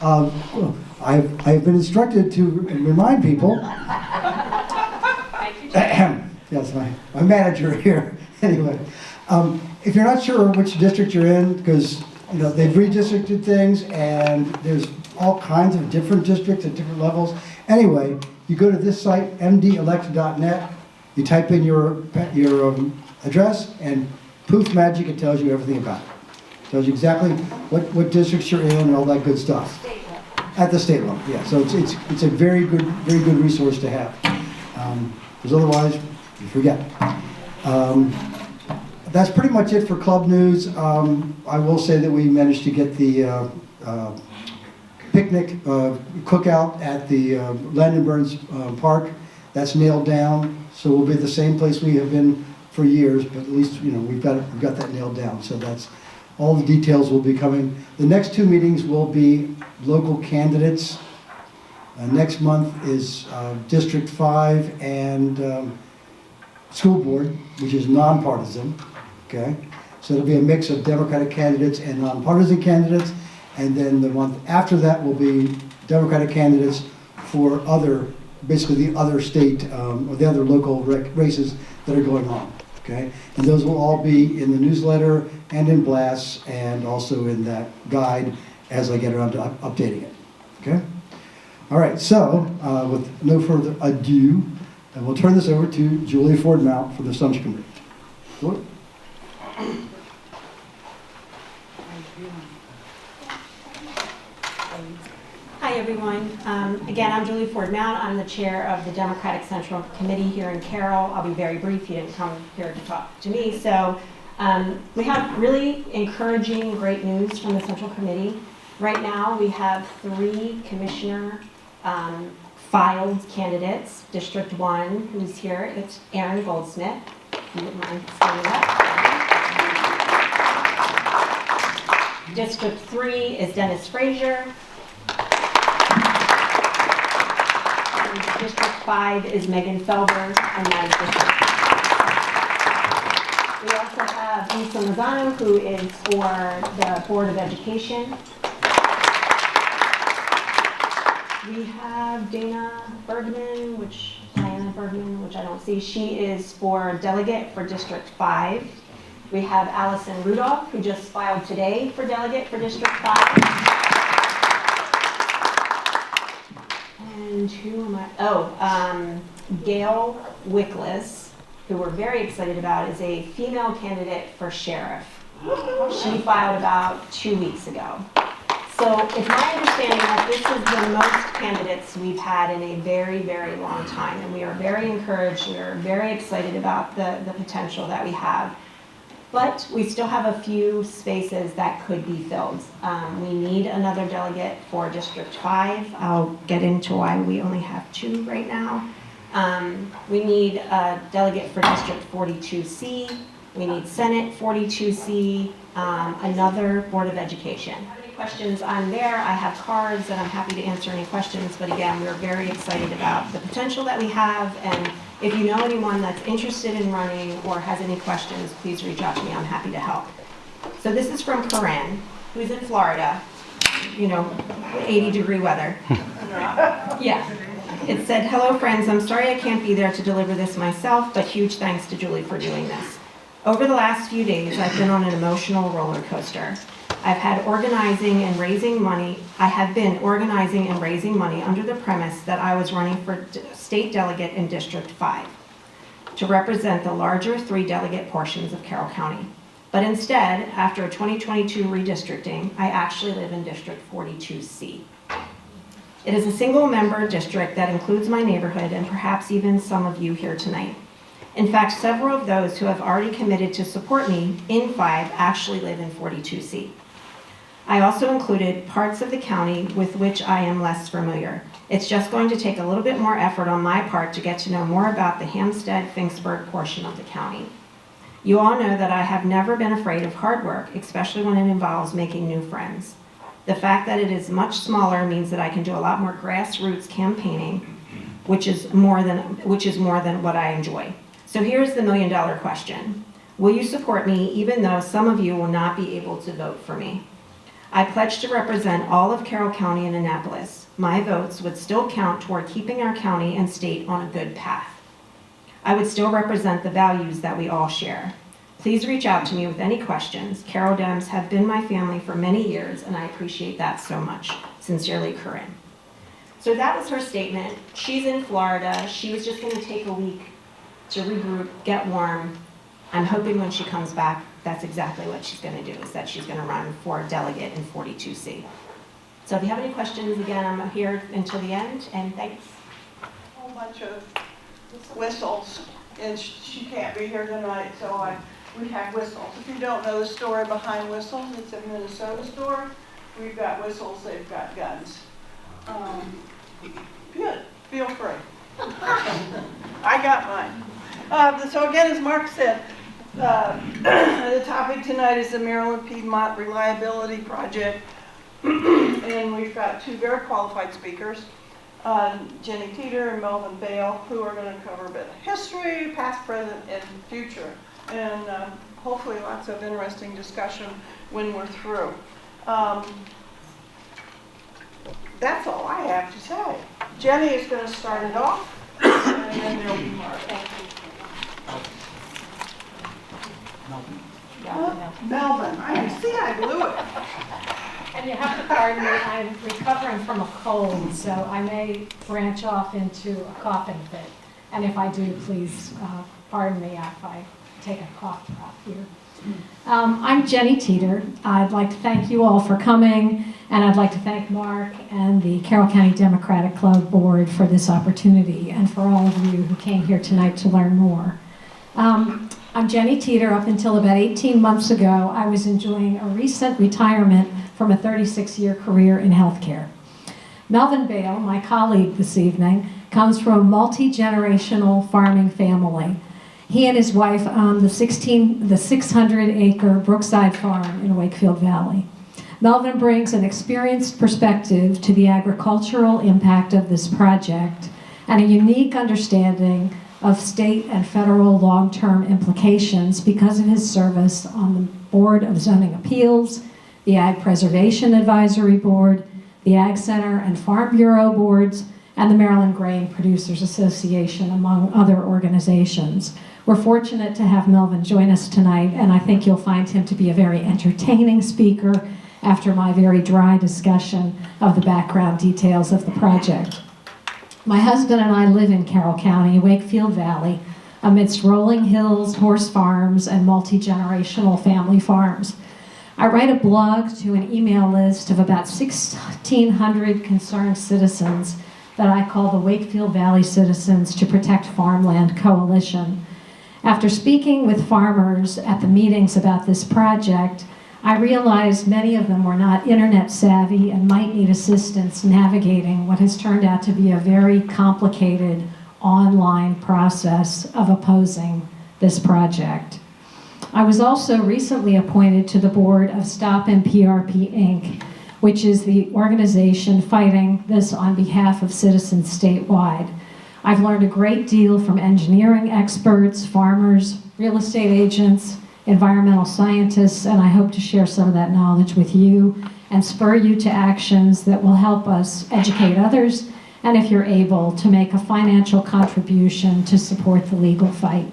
I've been instructed to remind people. Yes, my manager here. Anyway, if you're not sure which district you're in, because they've redistricted things and there's all kinds of different districts at different levels. Anyway, you go to this site, mdelect.net, you type in your address, and poof, magic, it tells you everything about it. It tells you exactly what districts you're in and all that good stuff. At the state level, yeah. So it's a very good resource to have. Because otherwise, you forget. That's pretty much it for club news. I will say that we managed to get the picnic cookout at the Landon Burns Park. That's nailed down. So we'll be at the same place we have been for years, but at least we've got that nailed down. So that's all the details will be coming. The next two meetings will be local candidates. Next month is District 5 and School Board, which is nonpartisan. Okay, so it'll be a mix of Democratic candidates and nonpartisan candidates, and then the month after that will be Democratic candidates for basically the other state or the other local races that are going on. Okay, and those will all be in the newsletter and in blasts and also in that guide as I get around to updating it. Okay, all right. So with no further ado, we'll turn this over to Julie Ford Mount for the Assumption Committee. Julie? Hi everyone. Again, I'm Julie Ford Mount. I'm the chair of the Democratic Central Committee here in Carroll. I'll be very brief. You didn't come here to talk to me. So we have really encouraging, great news from the Central Committee. Right now we have 3 commissioner filed candidates. District 1, who's here, it's Aaron Goldsmith. If you wouldn't mind standing up. District 3 is Dennis Frazier. And District 5 is Megan Felber, and my district. We also have Lisa Lozano, who is for the Board of Education. We have Diana Bergman, which I don't see. She is for delegate for District 5. We have Allison Rudolph, who just filed today for delegate for District 5. And who am I? Oh, Gail Wickless, who we're very excited about, is a female candidate for sheriff. She filed about 2 weeks ago. So it's my understanding that this is the most candidates we've had in a very, very long time. And we are very encouraged. We are very excited about the potential that we have. But we still have a few spaces that could be filled. We need another delegate for District 5. I'll get into why we only have 2 right now. We need a delegate for District 42C. We need Senate 42C, another Board of Education. Questions on there. I have cards and I'm happy to answer any questions, but again, we're very excited about the potential that we have, and if you know anyone that's interested in running or has any questions, please reach out to me. I'm happy to help. So this is from Corinne, who's in Florida, 80-degree weather. Yeah. It said, "Hello friends, I'm sorry I can't be there to deliver this myself, but huge thanks to Julie for doing this. Over the last few days, I've been on an emotional roller coaster. I have been organizing and raising money under the premise that I was running for state delegate in District 5 to represent the larger 3 delegate portions of Carroll County. But instead, after 2022 redistricting, I actually live in District 42C. It is a single member district that includes my neighborhood and perhaps even some of you here tonight. In fact, several of those who have already committed to support me in 5 actually live in 42C. I also included parts of the county with which I am less familiar. It's just going to take a little bit more effort on my part to get to know more about the Hampstead-Finksburg portion of the county. You all know that I have never been afraid of hard work, especially when it involves making new friends. The fact that it is much smaller means that I can do a lot more grassroots campaigning, which is more than what I enjoy. So here's the $1 million question. Will you support me even though some of you will not be able to vote for me? I pledge to represent all of Carroll County and Annapolis. My votes would still count toward keeping our county and state on a good path. I would still represent the values that we all share. Please reach out to me with any questions. Carroll Dems have been my family for many years, and I appreciate that so much. Sincerely, Corinne. So that was her statement. She's in Florida. She was just going to take a week to regroup, get warm. I'm hoping when she comes back, that's exactly what she's going to do, is that she's going to run for a delegate in 42C. So if you have any questions, again, I'm here until the end, and thanks. A whole bunch of whistles, and she can't be here tonight, so we have whistles. If you don't know the story behind whistles, it's a Minnesota story. We've got whistles, they've got guns. Good, feel free. I got mine. So again, as Mark said, the topic tonight is the Maryland Piedmont Reliability Project. And we've got two very qualified speakers, Jenny Teeter and Melvin Bale, who are going to cover a bit of history, past, present, and future. And hopefully lots of interesting discussion when we're through. That's all I have to say. Jenny is going to start it off, and then there'll be Mark. Thank you. Melvin. I blew it. And you have to pardon me, I'm recovering from a cold, so I may branch off into a coughing fit. And if I do, please pardon me if I take a cough drop here. I'm Jenny Teeter. I'd like to thank you all for coming, and I'd like to thank Mark and the Carroll County Democratic Club Board for this opportunity, and for all of you who came here tonight to learn more. I'm Jenny Teeter. Up until about 18 months ago, I was enjoying a recent retirement from a 36-year career in healthcare. Melvin Bale, my colleague this evening, comes from a multi-generational farming family. He and his wife own the 600-acre Brookside Farm in Wakefield Valley. Melvin brings an experienced perspective to the agricultural impact of this project and a unique understanding of state and federal long-term implications because of his service on the Board of Zoning Appeals, the Ag Preservation Advisory Board, the Ag Center and Farm Bureau boards, and the Maryland Grain Producers Association, among other organizations. We're fortunate to have Melvin join us tonight, and I think you'll find him to be a very entertaining speaker after my very dry discussion of the background details of the project. My husband and I live in Carroll County, Wakefield Valley, amidst rolling hills, horse farms, and multi-generational family farms. I write a blog to an email list of about 1,600 concerned citizens that I call the Wakefield Valley Citizens to Protect Farmland Coalition. After speaking with farmers at the meetings about this project, I realized many of them were not internet savvy and might need assistance navigating what has turned out to be a very complicated online process of opposing this project. I was also recently appointed to the board of Stop MPRP Inc., which is the organization fighting this on behalf of citizens statewide. I've learned a great deal from engineering experts, farmers, real estate agents, environmental scientists, and I hope to share some of that knowledge with you and spur you to actions that will help us educate others, and if you're able, to make a financial contribution to support the legal fight.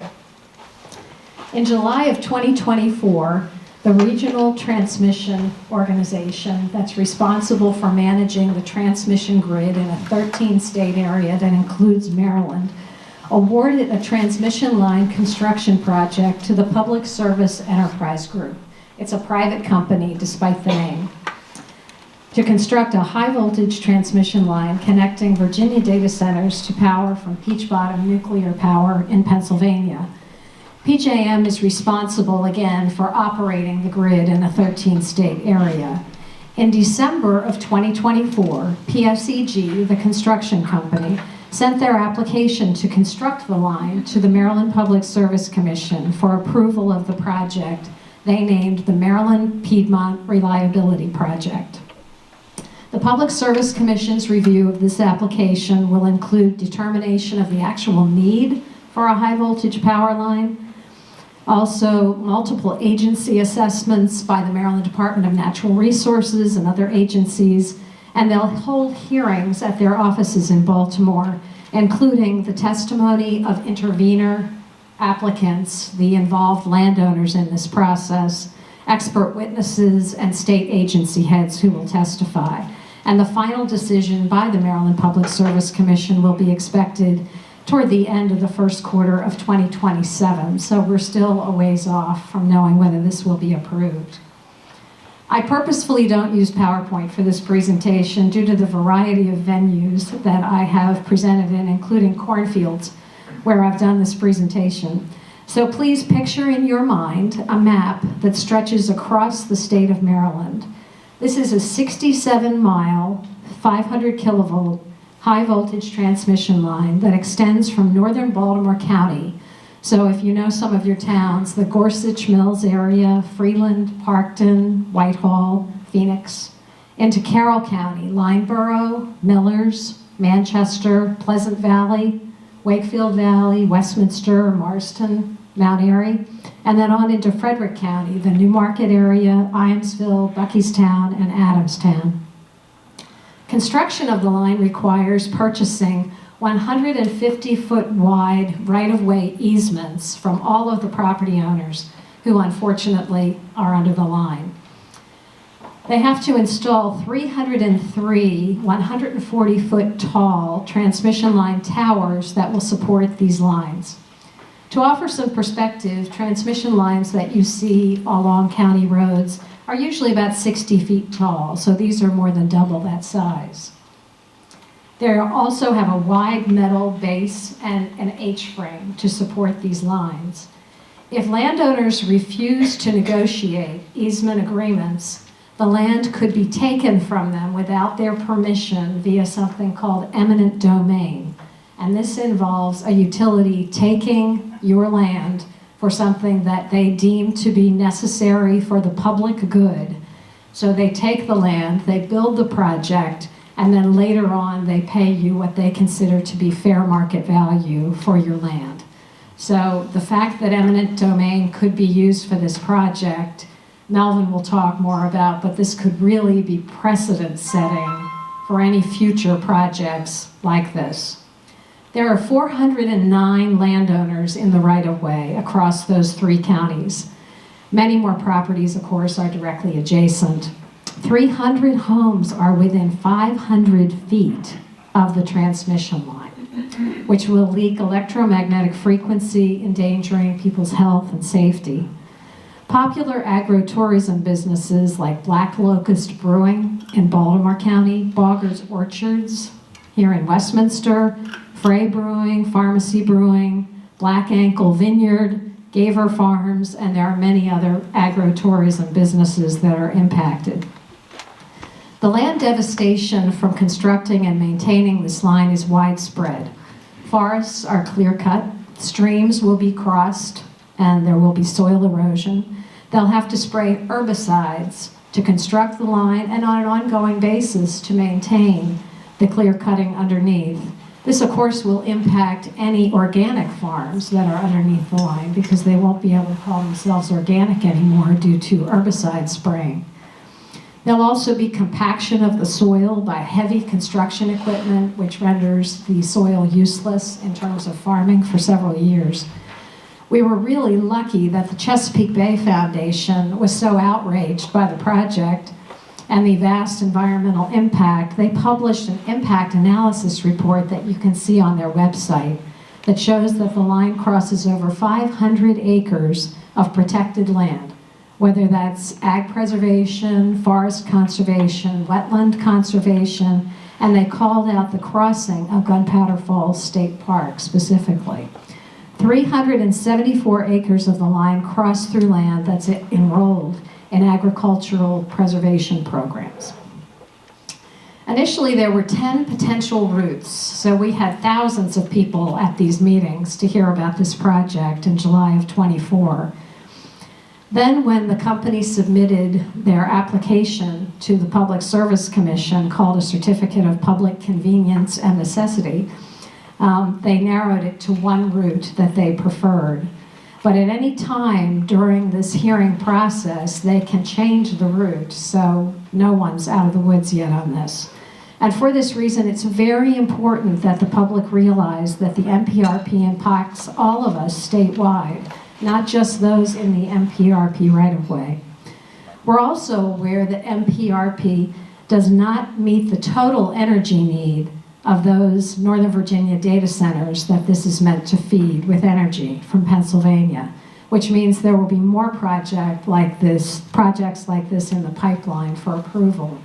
In July of 2024, the Regional Transmission Organization that's responsible for managing the transmission grid in a 13-state area that includes Maryland awarded a transmission line construction project to the Public Service Enterprise Group. It's a private company, despite the name, to construct a high-voltage transmission line connecting Virginia data centers to power from Peach Bottom Nuclear Power in Pennsylvania. PJM is responsible, again, for operating the grid in a 13-state area. In December of 2024, PSEG, the construction company, sent their application to construct the line to the Maryland Public Service Commission for approval of the project they named the Maryland Piedmont Reliability Project. The Public Service Commission's review of this application will include determination of the actual need for a high-voltage power line, Also, multiple agency assessments by the Maryland Department of Natural Resources and other agencies, and they'll hold hearings at their offices in Baltimore, including the testimony of intervener applicants, the involved landowners in this process, expert witnesses, and state agency heads who will testify. And the final decision by the Maryland Public Service Commission will be expected toward the end of the first quarter of 2027. So we're still a ways off from knowing whether this will be approved. I purposefully don't use PowerPoint for this presentation due to the variety of venues that I have presented in, including cornfields, where I've done this presentation. So please picture in your mind a map that stretches across the state of Maryland. This is a 67-mile, 500 kilovolt, high voltage transmission line that extends from northern Baltimore County. So if you know some of your towns, the Gorsuch Mills area, Freeland, Parkton, Whitehall, Phoenix, into Carroll County, Lineborough, Millers, Manchester, Pleasant Valley, Wakefield Valley, Westminster, Marston, Mount Airy, and then on into Frederick County, the Newmarket area, Iamsville, Buckystown, and Adamstown. Construction of the line requires purchasing 150-foot wide right-of-way easements from all of the property owners who unfortunately are under the line. They have to install 303 140-foot tall transmission line towers that will support these lines. To offer some perspective, transmission lines that you see along county roads are usually about 60 feet tall, so these are more than double that size. They also have a wide metal base and an H-frame to support these lines. If landowners refuse to negotiate easement agreements, the land could be taken from them without their permission via something called eminent domain. And this involves a utility taking your land for something that they deem to be necessary for the public good. So they take the land, they build the project, and then later on they pay you what they consider to be fair market value for your land. So the fact that eminent domain could be used for this project, Melvin will talk more about, but this could really be precedent setting for any future projects like this. There are 409 landowners in the right-of-way across those 3 counties. Many more properties, of course, are directly adjacent. 300 homes are within 500 feet of the transmission line, which will leak electromagnetic frequency, endangering people's health and safety. Popular agro-tourism businesses like Black Locust Brewing in Baltimore County, Bogger's Orchards here in Westminster, Frey Brewing, Pharmacy Brewing, Black Ankle Vineyard, Gaver Farms, and there are many other agro-tourism businesses that are impacted. The land devastation from constructing and maintaining this line is widespread. Forests are clear-cut, streams will be crossed, and there will be soil erosion. They'll have to spray herbicides to construct the line and on an ongoing basis to maintain the clear cutting underneath. This, of course, will impact any organic farms that are underneath the line because they won't be able to call themselves organic anymore due to herbicide spraying. There'll also be compaction of the soil by heavy construction equipment, which renders the soil useless in terms of farming for several years. We were really lucky that the Chesapeake Bay Foundation was so outraged by the project and the vast environmental impact. They published an impact analysis report that you can see on their website that shows that the line crosses over 500 acres of protected land, whether that's ag preservation, forest conservation, wetland conservation, and they called out the crossing of Gunpowder Falls State Park specifically. 374 acres of the line cross through land that's enrolled in agricultural preservation programs. Initially, there were 10 potential routes, so we had thousands of people at these meetings to hear about this project in July of '24. Then when the company submitted their application to the Public Service Commission, called a Certificate of Public Convenience and Necessity, they narrowed it to one route that they preferred. But at any time during this hearing process, they can change the route, so no one's out of the woods yet on this. And for this reason, it's very important that the public realize that the MPRP impacts all of us statewide, not just those in the MPRP right-of-way. We're also aware that MPRP does not meet the total energy need of those Northern Virginia data centers that this is meant to feed with energy from Pennsylvania, which means there will be more projects like this in the pipeline for approval.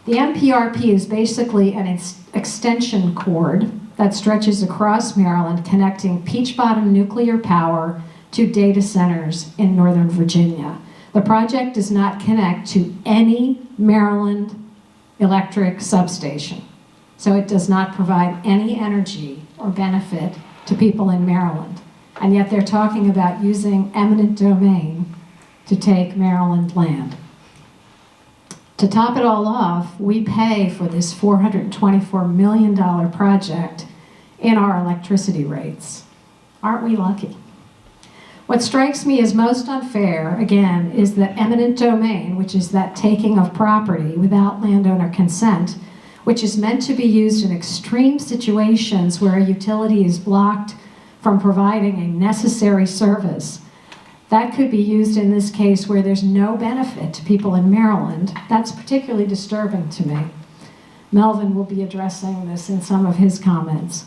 The MPRP is basically an extension cord that stretches across Maryland, connecting Peach Bottom nuclear power to data centers in Northern Virginia. The project does not connect to any Maryland electric substation. So it does not provide any energy or benefit to people in Maryland. And yet they're talking about using eminent domain to take Maryland land. To top it all off, we pay for this $424 million project in our electricity rates. Aren't we lucky? What strikes me as most unfair, again, is that eminent domain, which is that taking of property without landowner consent, which is meant to be used in extreme situations where a utility is blocked from providing a necessary service. That could be used in this case where there's no benefit to people in Maryland. That's particularly disturbing to me. Melvin will be addressing this in some of his comments.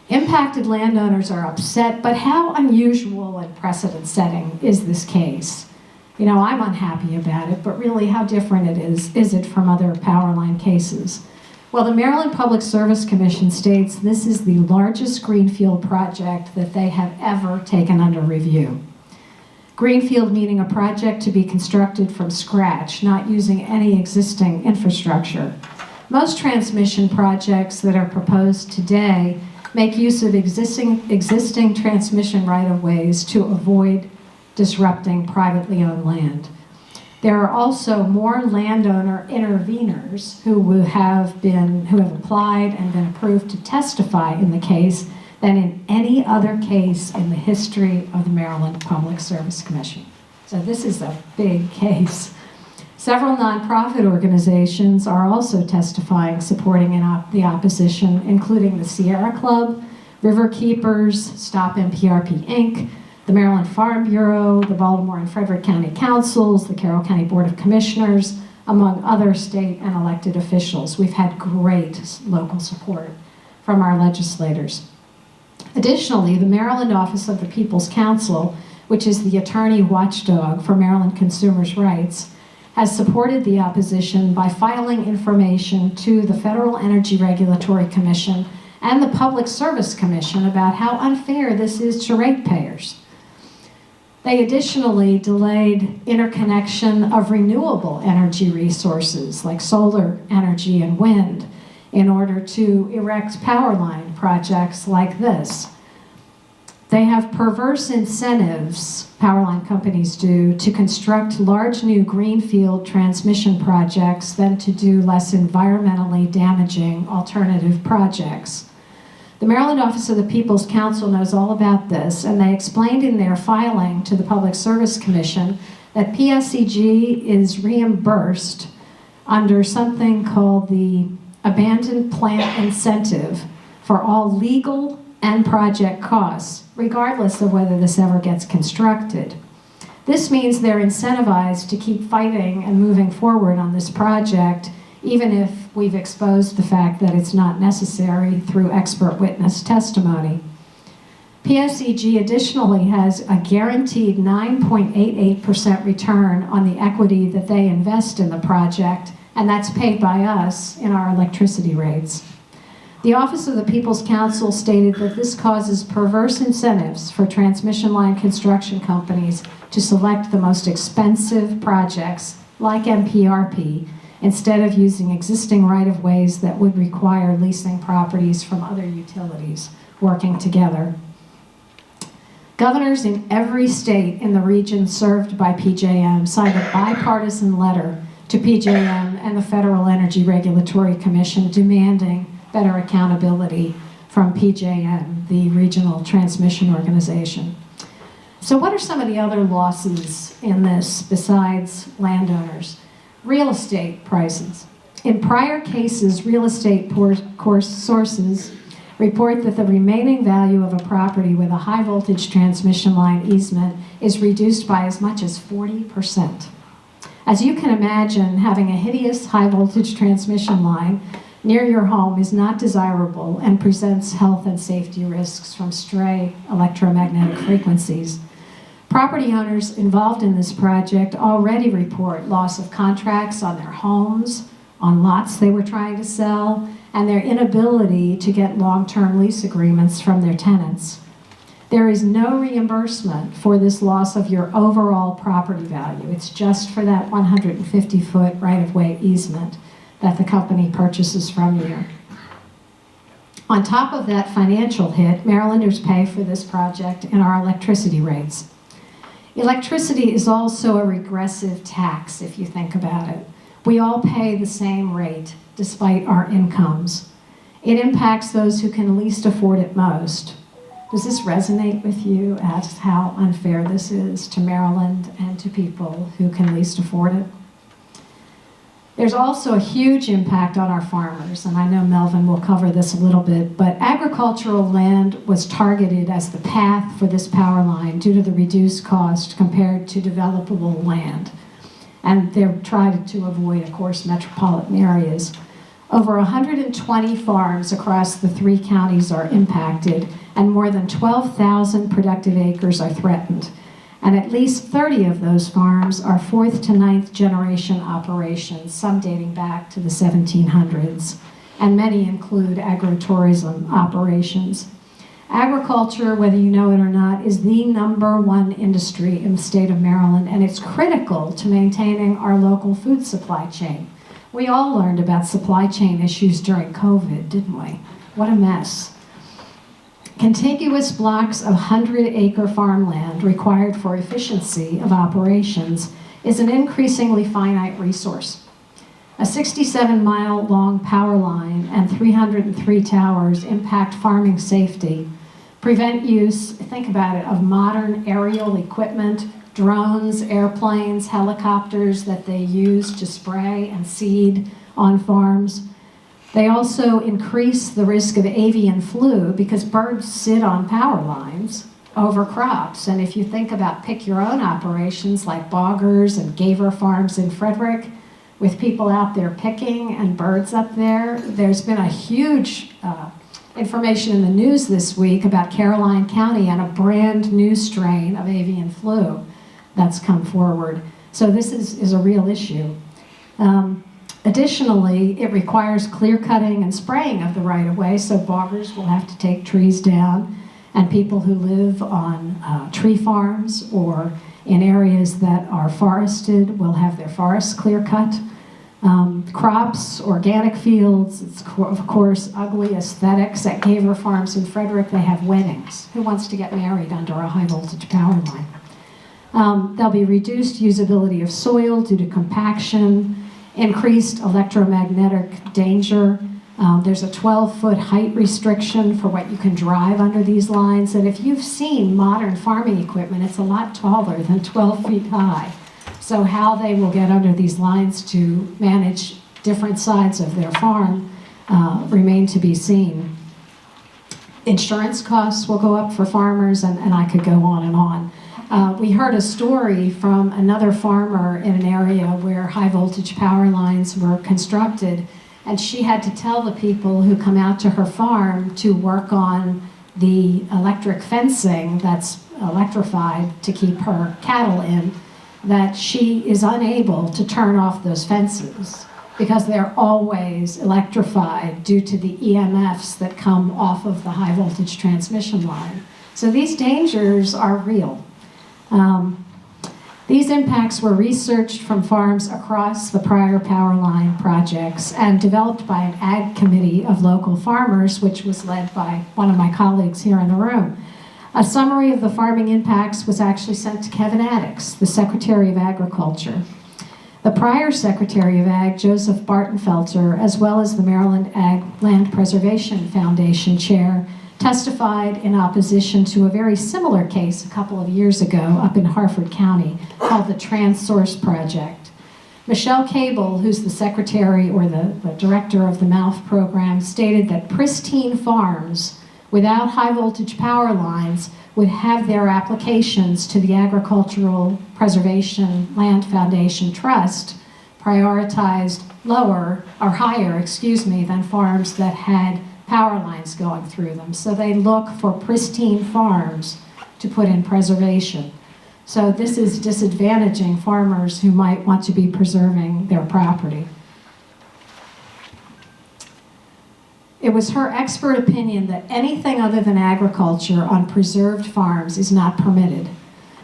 Impacted landowners are upset, but how unusual and precedent-setting is this case? You know, I'm unhappy about it, but really how different is it from other power line cases? Well, the Maryland Public Service Commission states this is the largest greenfield project that they have ever taken under review. Greenfield meaning a project to be constructed from scratch, not using any existing infrastructure. Most transmission projects that are proposed today make use of existing transmission right-of-ways to avoid disrupting privately owned land. There are also more landowner interveners who have applied and been approved to testify in the case than in any other case in the history of the Maryland Public Service Commission. So this is a big case. Several nonprofit organizations are also testifying supporting the opposition, including the Sierra Club, River Keepers, Stop MPRP Inc., the Maryland Farm Bureau, the Baltimore and Frederick County Councils, the Carroll County Board of Commissioners, among other state and elected officials. We've had great local support from our legislators. Additionally, the Maryland Office of the People's Counsel, which is the attorney watchdog for Maryland consumers' rights, has supported the opposition by filing information to the Federal Energy Regulatory Commission and the Public Service Commission about how unfair this is to ratepayers. They additionally delayed interconnection of renewable energy resources like solar energy and wind in order to erect power line projects like this. They have perverse incentives, power line companies do, to construct large new greenfield transmission projects than to do less environmentally damaging alternative projects. The Maryland Office of the People's Counsel knows all about this, and they explained in their filing to the Public Service Commission that PSEG is reimbursed under something called the Abandoned Plant Incentive for all legal and project costs, regardless of whether this ever gets constructed. This means they're incentivized to keep fighting and moving forward on this project, even if we've exposed the fact that it's not necessary through expert witness testimony. PSEG additionally has a guaranteed 9.88% return on the equity that they invest in the project, and that's paid by us in our electricity rates. The Office of the People's Counsel stated that this causes perverse incentives for transmission line construction companies to select the most expensive projects, like MPRP, instead of using existing right-of-ways that would require leasing properties from other utilities working together. Governors in every state in the region served by PJM signed a bipartisan letter to PJM and the Federal Energy Regulatory Commission demanding better accountability from PJM, the regional transmission organization. So what are some of the other losses in this besides landowners? Real estate prices. In prior cases, real estate sources report that the remaining value of a property with a high voltage transmission line easement is reduced by as much as 40%. As you can imagine, having a hideous high voltage transmission line near your home is not desirable and presents health and safety risks from stray electromagnetic frequencies. Property owners involved in this project already report loss of contracts on their homes, on lots they were trying to sell, and their inability to get long-term lease agreements from their tenants. There is no reimbursement for this loss of your overall property value. It's just for that 150-foot right-of-way easement that the company purchases from you. On top of that financial hit, Marylanders pay for this project in our electricity rates. Electricity is also a regressive tax, if you think about it. We all pay the same rate, despite our incomes. It impacts those who can least afford it most. Does this resonate with you as how unfair this is to Maryland and to people who can least afford it? There's also a huge impact on our farmers, and I know Melvin will cover this a little bit, but agricultural land was targeted as the path for this power line due to the reduced cost compared to developable land. And they're tried to avoid, of course, metropolitan areas. Over 120 farms across the 3 counties are impacted, and more than 12,000 productive acres are threatened. And at least 30 of those farms are 4th to 9th generation operations, some dating back to the 1700s, and many include agritourism operations. Agriculture, whether you know it or not, is the #1 industry in the state of Maryland, and it's critical to maintaining our local food supply chain. We all learned about supply chain issues during COVID, didn't we? What a mess. Contiguous blocks of 100-acre farmland required for efficiency of operations is an increasingly finite resource. A 67-mile-long power line and 303 towers impact farming safety, prevent use, think about it, of modern aerial equipment, drones, airplanes, helicopters that they use to spray and seed on farms. They also increase the risk of avian flu because birds sit on power lines over crops. And if you think about pick-your-own operations like Boggers and Gaver Farms in Frederick, with people out there picking and birds up there, there's been a huge information in the news this week about Caroline County and a brand new strain of avian flu that's come forward. So this is a real issue. Additionally, it requires clear cutting and spraying of the right-of-way, so boggers will have to take trees down, and people who live on tree farms or in areas that are forested will have their forests clear cut. Crops, organic fields, it's of course ugly aesthetics. At Gaver Farms in Frederick, they have weddings. Who wants to get married under a high voltage power line? There'll be reduced usability of soil due to compaction, increased electromagnetic danger. There's a 12-foot height restriction for what you can drive under these lines. And if you've seen modern farming equipment, it's a lot taller than 12 feet high. So how they will get under these lines to manage different sides of their farm remain to be seen. Insurance costs will go up for farmers, and I could go on and on. We heard a story from another farmer in an area where high voltage power lines were constructed, and she had to tell the people who come out to her farm to work on the electric fencing that's electrified to keep her cattle in, that she is unable to turn off those fences because they're always electrified due to the EMFs that come off of the high voltage transmission line. So these dangers are real. These impacts were researched from farms across the prior power line projects and developed by an ag committee of local farmers, which was led by one of my colleagues here in the room. A summary of the farming impacts was actually sent to Kevin Addix, the Secretary of Agriculture. The prior Secretary of Ag, Joseph Bartenfelter, as well as the Maryland Ag Land Preservation Foundation Chair, testified in opposition to a very similar case a couple of years ago up in Harford County called the TransSource Project. Michelle Cable, who's the secretary or the director of the MALF program, stated that pristine farms without high voltage power lines would have their applications to the Agricultural Preservation Land Foundation Trust prioritized higher, than farms that had power lines going through them. So they look for pristine farms to put in preservation. So this is disadvantaging farmers who might want to be preserving their property. It was her expert opinion that anything other than agriculture on preserved farms is not permitted.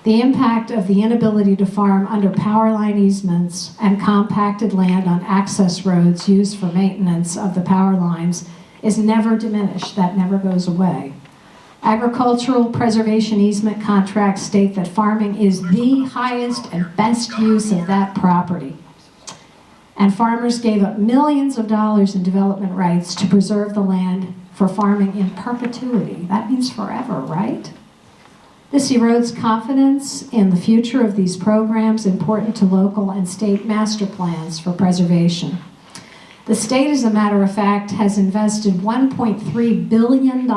The impact of the inability to farm under power line easements and compacted land on access roads used for maintenance of the power lines is never diminished. That never goes away. Agricultural preservation easement contracts state that farming is the highest and best use of that property. And farmers gave up millions of dollars in development rights to preserve the land for farming in perpetuity. That means forever, right? This erodes confidence in the future of these programs important to local and state master plans for preservation. The state, as a matter of fact, has invested $1.3 billion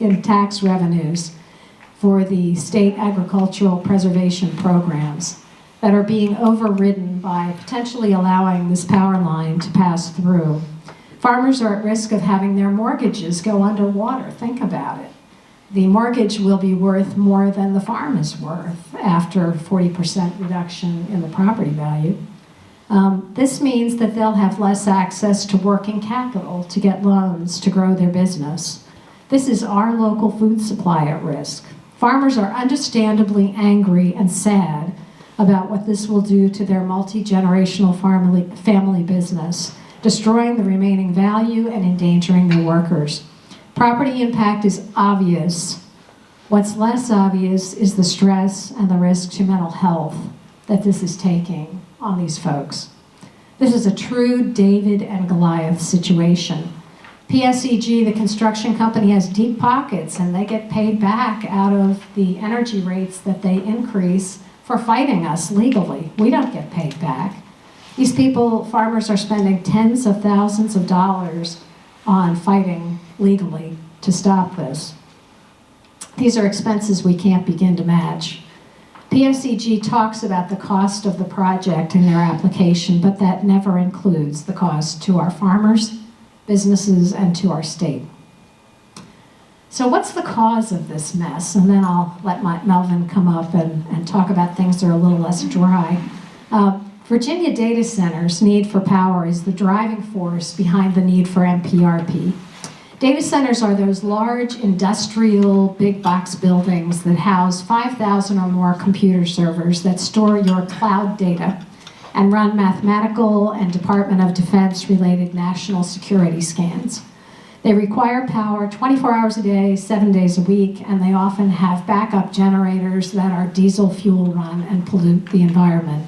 in tax revenues for the state agricultural preservation programs that are being overridden by potentially allowing this power line to pass through. Farmers are at risk of having their mortgages go underwater. Think about it. The mortgage will be worth more than the farm is worth after 40% reduction in the property value. This means that they'll have less access to working capital to get loans to grow their business. This is our local food supply at risk. Farmers are understandably angry and sad about what this will do to their multi-generational family business, destroying the remaining value and endangering their workers. Property impact is obvious. What's less obvious is the stress and the risk to mental health that this is taking on these folks. This is a true David and Goliath situation. PSEG, the construction company, has deep pockets and they get paid back out of the energy rates that they increase for fighting us legally. We don't get paid back. These people, farmers, are spending tens of thousands of dollars on fighting legally to stop this. These are expenses we can't begin to match. PSEG talks about the cost of the project in their application, but that never includes the cost to our farmers, businesses, and to our state. So what's the cause of this mess? And then I'll let Melvin come up and talk about things that are a little less dry. Virginia data centers' need for power is the driving force behind the need for MPRP. Data centers are those large industrial big box buildings that house 5,000 or more computer servers that store your cloud data and run mathematical and Department of Defense related national security scans. They require power 24 hours a day, 7 days a week, and they often have backup generators that are diesel fuel run and pollute the environment.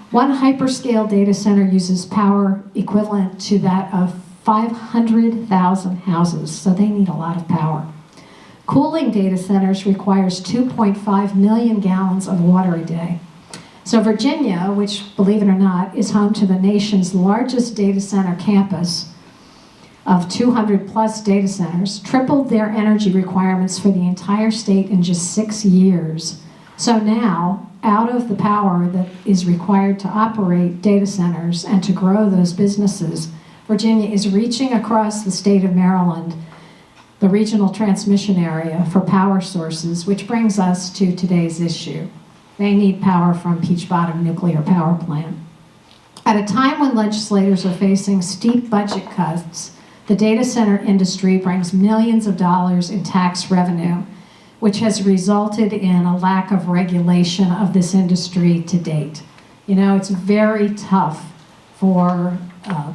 One hyperscale data center uses power equivalent to that of 500,000 houses, so they need a lot of power. Cooling data centers requires 2.5 million gallons of water a day. So Virginia, which, believe it or not, is home to the nation's largest data center campus of 200 plus data centers, tripled their energy requirements for the entire state in just 6 years. So now, out of the power that is required to operate data centers and to grow those businesses, Virginia is reaching across the state of Maryland, the regional transmission area, for power sources, which brings us to today's issue. They need power from Peach Bottom Nuclear Power Plant. At a time when legislators are facing steep budget cuts, the data center industry brings millions of dollars in tax revenue, which has resulted in a lack of regulation of this industry to date. You know, it's very tough for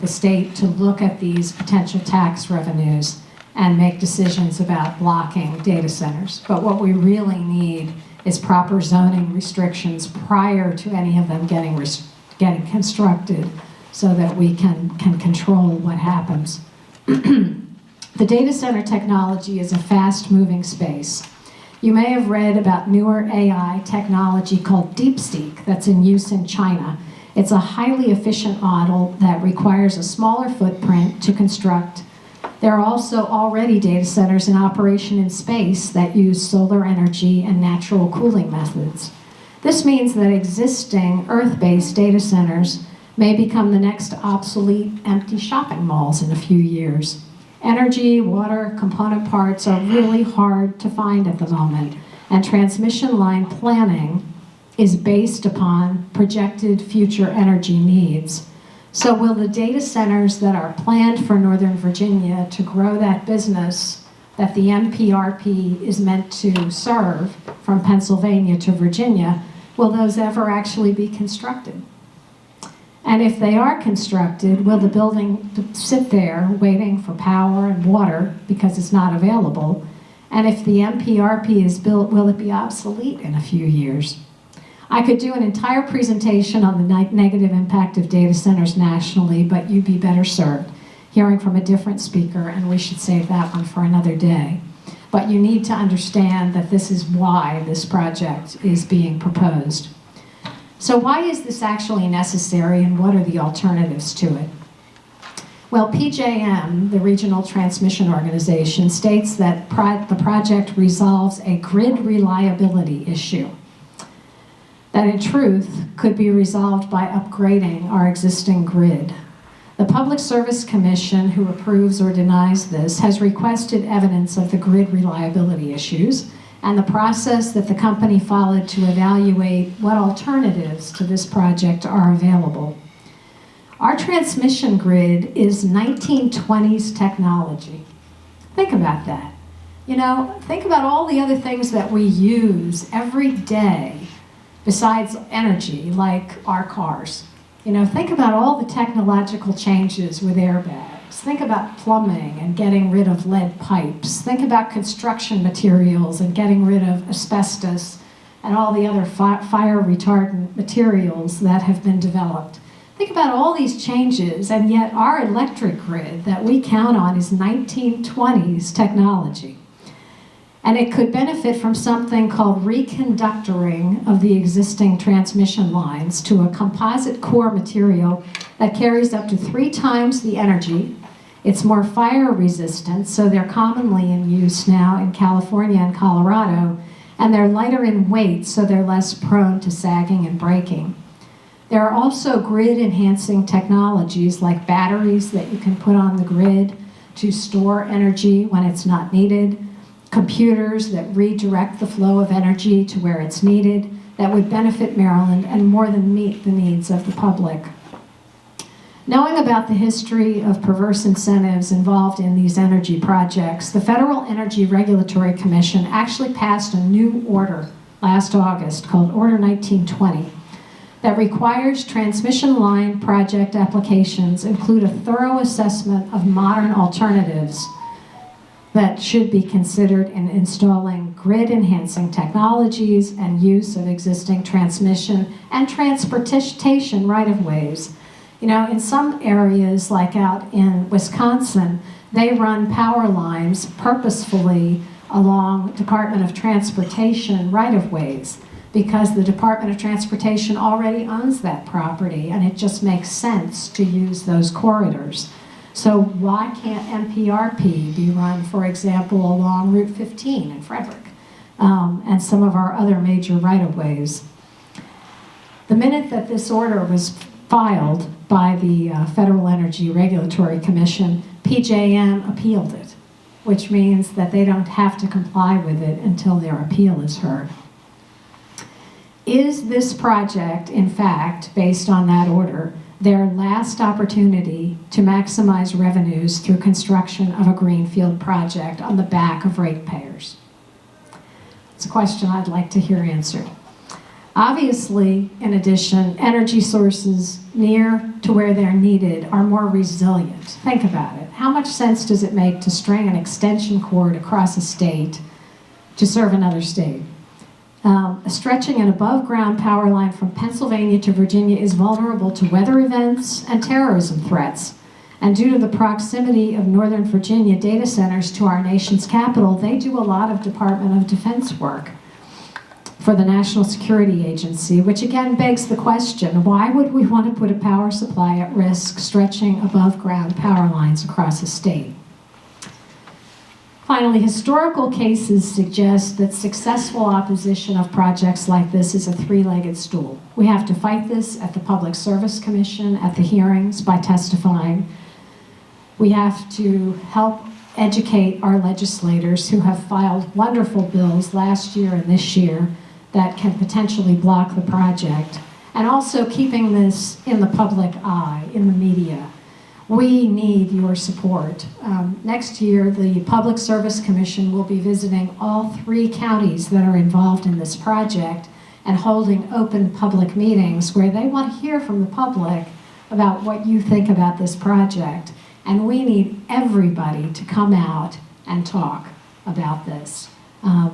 the state to look at these potential tax revenues and make decisions about blocking data centers. But what we really need is proper zoning restrictions prior to any of them getting constructed so that we can control what happens. The data center technology is a fast-moving space. You may have read about newer AI technology called DeepSeek that's in use in China. It's a highly efficient model that requires a smaller footprint to construct. There are also already data centers in operation in space that use solar energy and natural cooling methods. This means that existing Earth-based data centers may become the next obsolete empty shopping malls in a few years. Energy, water, component parts are really hard to find at the moment, and transmission line planning is based upon projected future energy needs. So will the data centers that are planned for Northern Virginia to grow that business that the MPRP is meant to serve from Pennsylvania to Virginia, will those ever actually be constructed? And if they are constructed, will the building sit there waiting for power and water because it's not available? And if the MPRP is built, will it be obsolete in a few years? I could do an entire presentation on the negative impact of data centers nationally, but you'd be better served hearing from a different speaker, and we should save that one for another day. But you need to understand that this is why this project is being proposed. So why is this actually necessary, and what are the alternatives to it? Well, PJM, the Regional Transmission Organization, states that the project resolves a grid reliability issue that in truth could be resolved by upgrading our existing grid. The Public Service Commission, who approves or denies this, has requested evidence of the grid reliability issues and the process that the company followed to evaluate what alternatives to this project are available. Our transmission grid is 1920s technology. Think about that. You know, think about all the other things that we use every day besides energy, like our cars. You know, think about all the technological changes with airbags. Think about plumbing and getting rid of lead pipes. Think about construction materials and getting rid of asbestos and all the other fire retardant materials that have been developed. Think about all these changes, and yet our electric grid that we count on is 1920s technology. And it could benefit from something called reconductoring of the existing transmission lines to a composite core material that carries up to 3 times the energy. It's more fire resistant, so they're commonly in use now in California and Colorado, and they're lighter in weight, so they're less prone to sagging and breaking. There are also grid enhancing technologies like batteries that you can put on the grid to store energy when it's not needed, computers that redirect the flow of energy to where it's needed, that would benefit Maryland and more than meet the needs of the public. Knowing about the history of perverse incentives involved in these energy projects, the Federal Energy Regulatory Commission actually passed a new order last August called Order 1920 that requires transmission line project applications include a thorough assessment of modern alternatives that should be considered in installing grid-enhancing technologies and use of existing transmission and transportation right-of-ways. You know, in some areas, like out in Wisconsin, they run power lines purposefully along Department of Transportation right-of-ways because the Department of Transportation already owns that property, and it just makes sense to use those corridors. So why can't MPRP be run, for example, along Route 15 in Frederick and some of our other major right-of-ways? The minute that this order was filed by the Federal Energy Regulatory Commission, PJM appealed it, which means that they don't have to comply with it until their appeal is heard. Is this project, in fact, based on that order, their last opportunity to maximize revenues through construction of a greenfield project on the back of ratepayers? It's a question I'd like to hear answered. Obviously, in addition, energy sources near to where they're needed are more resilient. Think about it. How much sense does it make to string an extension cord across a state to serve another state? Stretching an above-ground power line from Pennsylvania to Virginia is vulnerable to weather events and terrorism threats. And due to the proximity of Northern Virginia data centers to our nation's capital, they do a lot of Department of Defense work for the National Security Agency, which again begs the question, why would we want to put a power supply at risk stretching above ground power lines across a state? Finally, historical cases suggest that successful opposition of projects like this is a three-legged stool. We have to fight this at the Public Service Commission, at the hearings, by testifying. We have to help educate our legislators who have filed wonderful bills last year and this year that can potentially block the project, and also keeping this in the public eye, in the media. We need your support. Next year, the Public Service Commission will be visiting all 3 counties that are involved in this project and holding open public meetings where they want to hear from the public about what you think about this project. And we need everybody to come out and talk about this.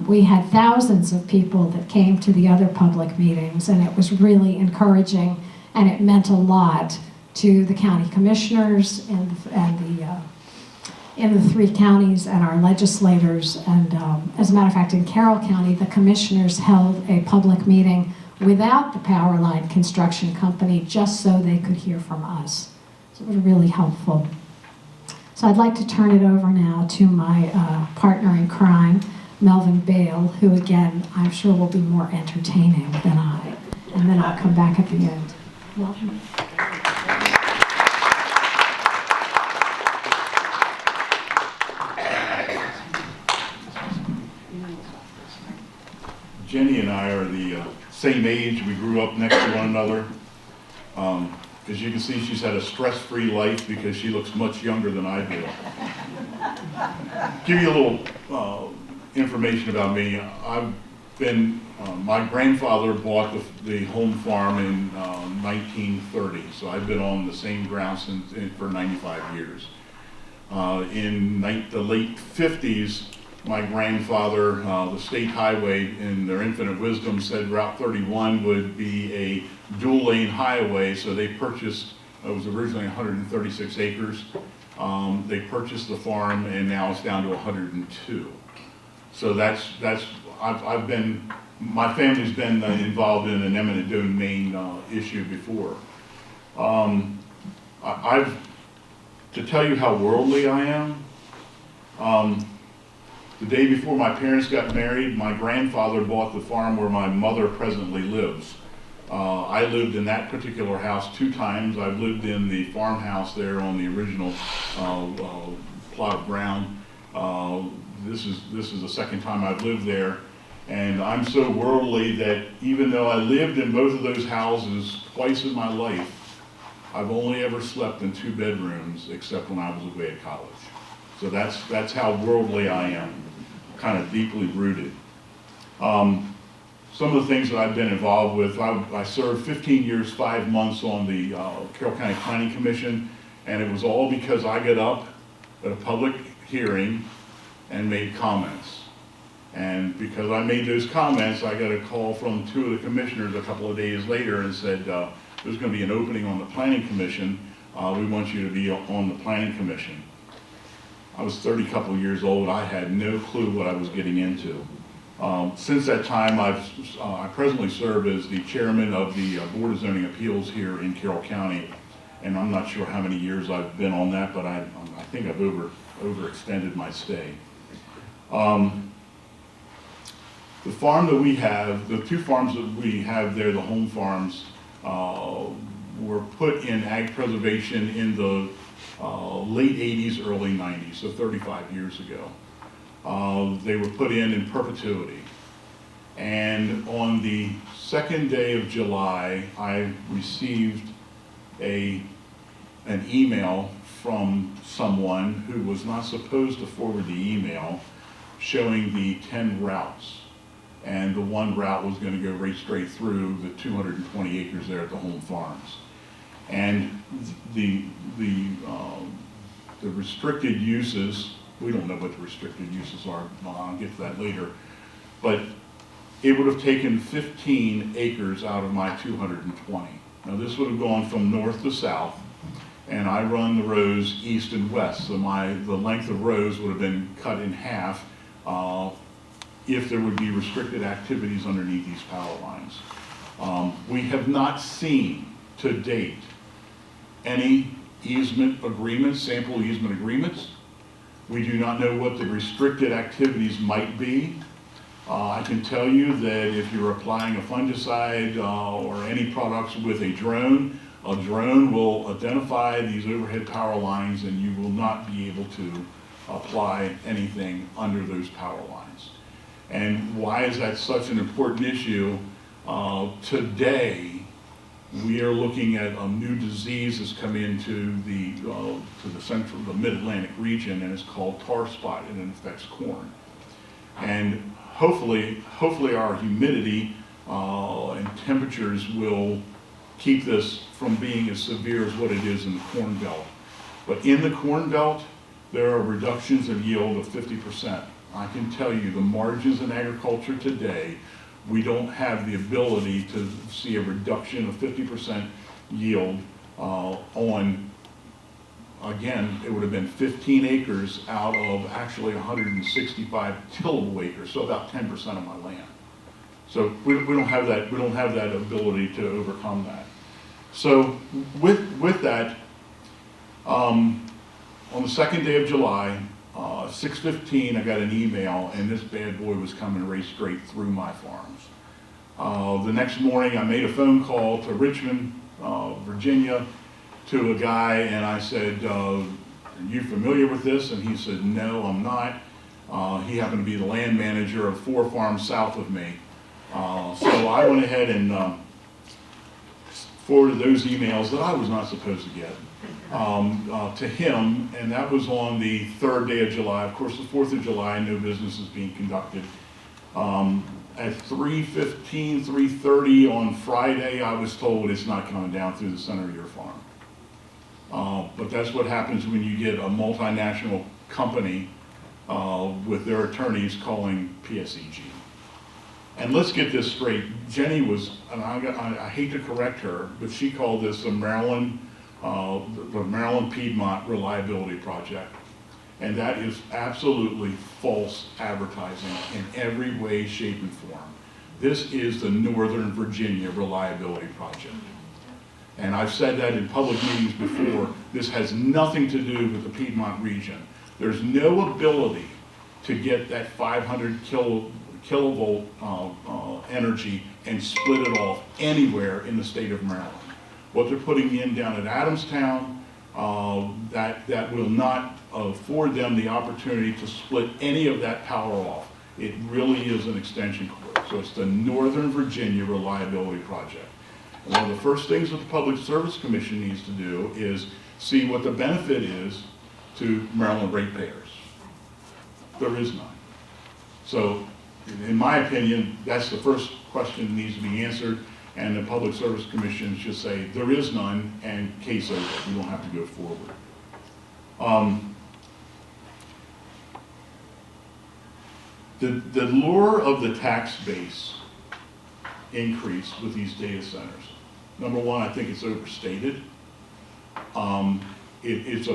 We had thousands of people that came to the other public meetings, and it was really encouraging, and it meant a lot to the county commissioners in the 3 counties and our legislators. And as a matter of fact, in Carroll County, the commissioners held a public meeting without the power line construction company just so they could hear from us. So it was really helpful. So I'd like to turn it over now to my partner in crime, Melvin Bale, who again, I'm sure will be more entertaining than I. And then I'll come back at the end. Melvin. Jenny and I are the same age. We grew up next to one another. As you can see, she's had a stress-free life because she looks much younger than I do. Give you a little information about me. I've been, my grandfather bought the home farm in 1930, so I've been on the same ground for 95 years. In the late 50s, my grandfather, the state highway, in their infinite wisdom, said Route 31 would be a dual-lane highway, so they purchased, it was originally 136 acres. They purchased the farm, and now it's down to 102. So I've been, my family's been involved in an eminent domain issue before. To tell you how worldly I am, the day before my parents got married, my grandfather bought the farm where my mother presently lives. I lived in that particular house 2 times. I've lived in the farmhouse there on the original plot of ground. This is the second time I've lived there. And I'm so worldly that even though I lived in both of those houses twice in my life, I've only ever slept in 2 bedrooms except when I was away at college. So that's how worldly I am, kind of deeply rooted. Some of the things that I've been involved with, I served 15 years, 5 months on the Carroll County Planning Commission, and it was all because I got up at a public hearing and made comments. And because I made those comments, I got a call from 2 of the commissioners a couple of days later and said, there's going to be an opening on the Planning Commission. We want you to be on the Planning Commission. I was 30-couple years old. I had no clue what I was getting into. Since that time, I presently serve as the chairman of the Board of Zoning Appeals here in Carroll County, and I'm not sure how many years I've been on that, but I think I've overextended my stay. The farm that we have, the 2 farms that we have there, the home farms, were put in ag preservation in the late 80s, early 90s, so 35 years ago. They were put in perpetuity. And on the 2nd day of July, I received an email from someone who was not supposed to forward the email, showing the 10 routes. And the 1 route was going to go right straight through the 220 acres there at the home farms. And the restricted uses, we don't know what the restricted uses are, I'll get to that later, but it would have taken 15 acres out of my 220. Now this would have gone from north to south, and I run the rows east and west, so the length of rows would have been cut in half if there would be restricted activities underneath these power lines. We have not seen to date any easement agreements, sample easement agreements. We do not know what the restricted activities might be. I can tell you that if you're applying a fungicide or any products with a drone will identify these overhead power lines, and you will not be able to apply anything under those power lines. And why is that such an important issue? Today, we are looking at a new disease that's come into the the mid-Atlantic region, and it's called tar spot, and it affects corn. And hopefully our humidity and temperatures will keep this from being as severe as what it is in the corn belt. But in the corn belt, there are reductions of yield of 50%. I can tell you the margins in agriculture today, we don't have the ability to see a reduction of 50% yield on, again, it would have been 15 acres out of actually 165 tillable acres, so about 10% of my land. So we don't have that ability to overcome that. So with that, on the second day of July, 6:15, I got an email, and this bad boy was coming right straight through my farms. The next morning, I made a phone call to Richmond, Virginia, to a guy, and I said, are you familiar with this? And he said, no, I'm not. He happened to be the land manager of 4 farms south of me. So I went ahead and forwarded those emails that I was not supposed to get to him, and that was on the 3rd day of July. Of course, the 4th of July, no business is being conducted. At 3:15, 3:30 on Friday, I was told it's not coming down through the center of your farm. But that's what happens when you get a multinational company with their attorneys calling PSEG. And let's get this straight. Jenny was, and I hate to correct her, but she called this the Maryland Piedmont Reliability Project. And that is absolutely false advertising in every way, shape, and form. This is the Northern Virginia Reliability Project. And I've said that in public meetings before. This has nothing to do with the Piedmont region. There's no ability to get that 500 kilovolt energy and split it off anywhere in the state of Maryland. What they're putting in down at Adamstown, that will not afford them the opportunity to split any of that power off. It really is an extension cord. So it's the Northern Virginia Reliability Project. And one of the first things that the Public Service Commission needs to do is see what the benefit is to Maryland ratepayers. There is none. So in my opinion, that's the first question that needs to be answered, and the Public Service Commission should say there is none, and case over. You don't have to go forward. The lure of the tax base increase with these data centers. Number one, I think it's overstated. It's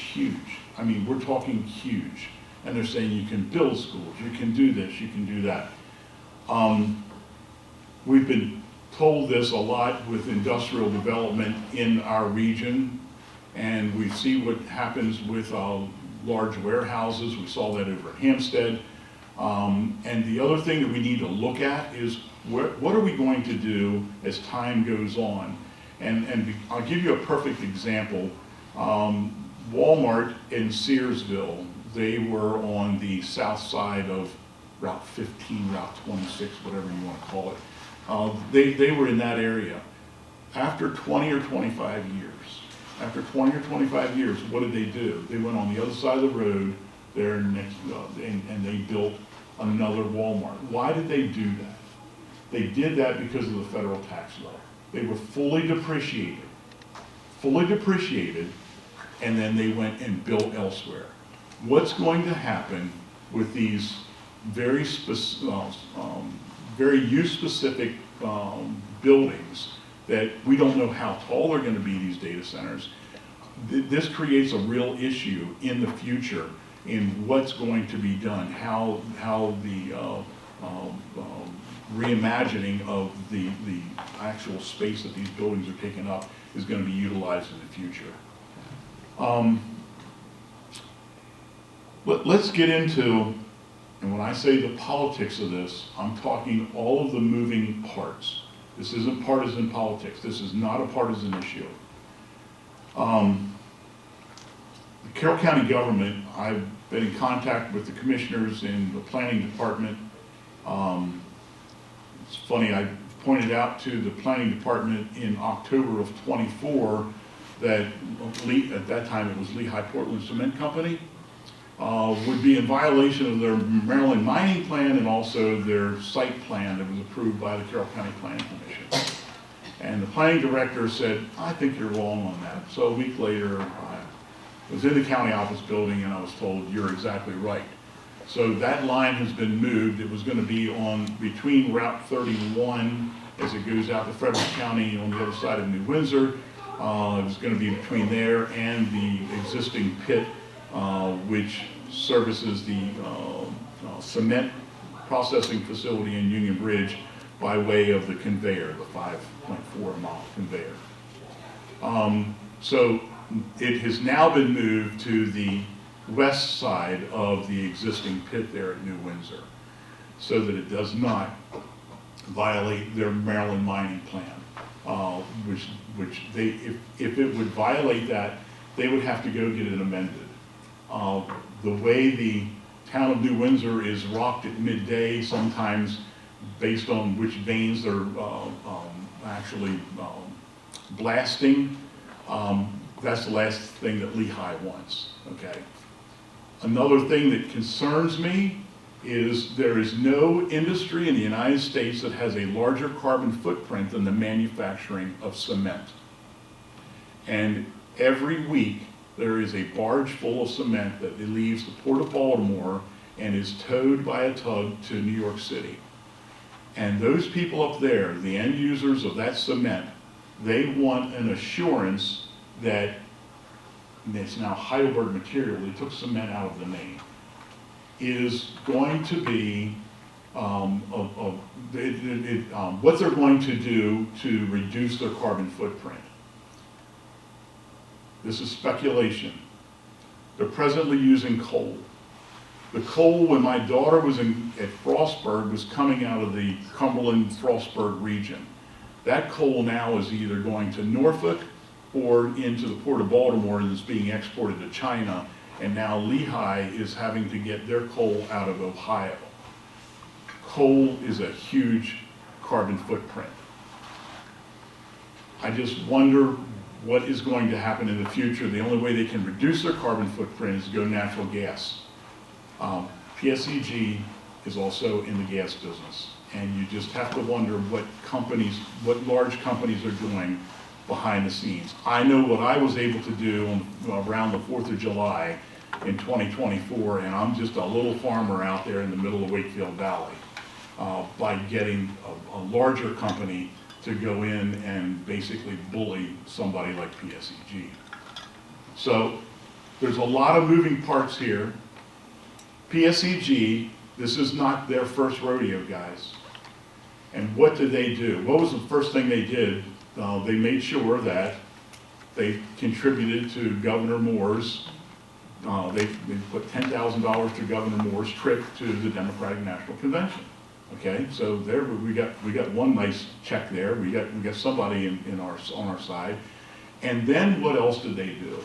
huge. I mean, we're talking huge. And they're saying you can build schools, you can do this, you can do that. We've been told this a lot with industrial development in our region, and we see what happens with large warehouses. We saw that over at Hampstead. And the other thing that we need to look at is what are we going to do as time goes on? And I'll give you a perfect example. Walmart in Searsville, they were on the south side of Route 15, Route 26, whatever you want to call it. They were in that area. After 20 or 25 years, what did they do? They went on the other side of the road there next, and they built another Walmart. Why did they do that? They did that because of the federal tax law. They were fully depreciated, and then they went and built elsewhere. What's going to happen with these very use-specific buildings that we don't know how tall they're going to be, these data centers. This creates a real issue in the future in what's going to be done, how the reimagining of the actual space that these buildings are taking up is going to be utilized in the future. Let's get into, and when I say the politics of this, I'm talking all of the moving parts. This isn't partisan politics. This is not a partisan issue. The Carroll County government, I've been in contact with the commissioners in the planning department. It's funny, I pointed out to the planning department in October of '24 that at that time it was Lehigh Portland Cement Company, would be in violation of their Maryland mining plan and also their site plan that was approved by the Carroll County Planning Commission. And the planning director said, I think you're wrong on that. So a week later, I was in the county office building and I was told, you're exactly right. So that line has been moved. It was going to be on between Route 31 as it goes out to Frederick County on the other side of New Windsor. It was going to be between there and the existing pit, which services the cement processing facility in Union Bridge by way of the conveyor, the 5.4 mile conveyor. So it has now been moved to the west side of the existing pit there at New Windsor, so that it does not violate their Maryland mining plan, which they, if it would violate that, they would have to go get it amended. The way the town of New Windsor is rocked at midday, sometimes based on which veins they're actually blasting, that's the last thing that Lehigh wants, okay? Another thing that concerns me is there is no industry in the United States that has a larger carbon footprint than the manufacturing of cement. And every week, there is a barge full of cement that leaves the Port of Baltimore and is towed by a tug to New York City. And those people up there, the end users of that cement, they want an assurance that, and it's now Heidelberg material, they took cement out of the name, is going to be what they're going to do to reduce their carbon footprint. This is speculation. They're presently using coal. The coal, when my daughter was at Frostburg, was coming out of the Cumberland-Frostburg region. That coal now is either going to Norfolk or into the Port of Baltimore and is being exported to China, and now Lehigh is having to get their coal out of Ohio. Coal is a huge carbon footprint. I just wonder what is going to happen in the future. The only way they can reduce their carbon footprint is to go natural gas. PSEG is also in the gas business, and you just have to wonder what large companies are doing behind the scenes. I know what I was able to do around the 4th of July in 2024, and I'm just a little farmer out there in the middle of Wakefield Valley, by getting a larger company to go in and basically bully somebody like PSEG. So there's a lot of moving parts here. PSEG, this is not their first rodeo, guys. And what did they do? What was the first thing they did? They made sure that they contributed to Governor Moore's, they put $10,000 to Governor Moore's trip to the Democratic National Convention. Okay, so there we got one nice check there. We got somebody on our side. And then what else did they do?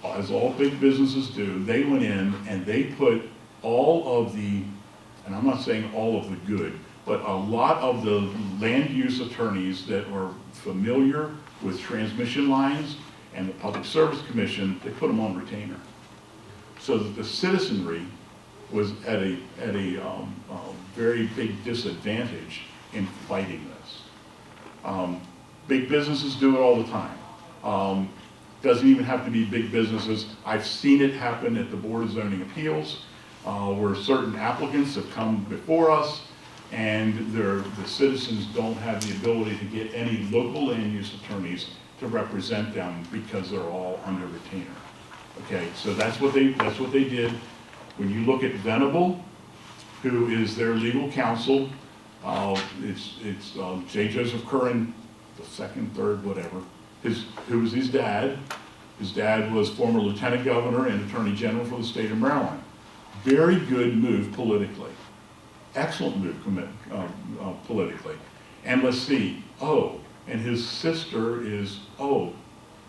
As all big businesses do, they went in and they put all of the, and I'm not saying all of the good, but a lot of the land use attorneys that are familiar with transmission lines and the Public Service Commission, they put them on retainer. So that the citizenry was at a very big disadvantage in fighting this. Big businesses do it all the time. Doesn't even have to be big businesses. I've seen it happen at the Board of Zoning Appeals, where certain applicants have come before us and the citizens don't have the ability to get any local land use attorneys to represent them because they're all under retainer. Okay, so that's what they did. When you look at Venable, who is their legal counsel, it's J. Joseph Curran, the second, third, whatever, who was his dad. His dad was former lieutenant governor and attorney general for the state of Maryland. Very good move politically. Excellent move politically. And let's see, and his sister is,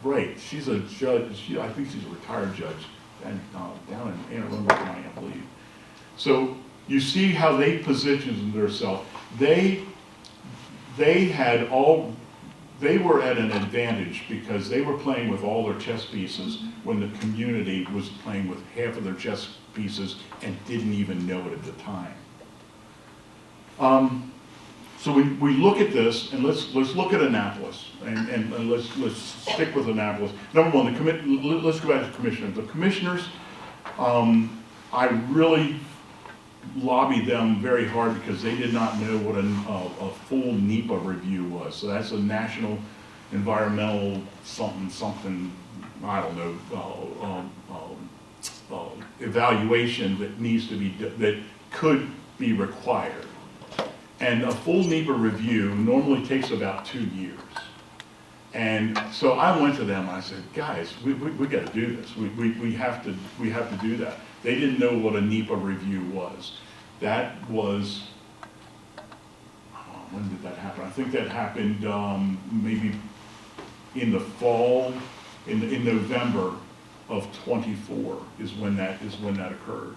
right, she's a judge, I think she's a retired judge, and down in Anne Arundel County, I believe. So you see how they positioned themselves. They were at an advantage because they were playing with all their chess pieces when the community was playing with half of their chess pieces and didn't even know it at the time. So we look at this, and let's look at Annapolis, and let's stick with Annapolis. Number one, let's go back to the commissioners. The commissioners, I really lobbied them very hard because they did not know what a full NEPA review was. So that's a national environmental something, I don't know, evaluation that needs to be, that could be required. And a full NEPA review normally takes about 2 years. And so I went to them and I said, guys, we got to do this. We have to do that. They didn't know what a NEPA review was. That was, when did that happen? I think that happened maybe in the fall, in November of '24 is when that occurred.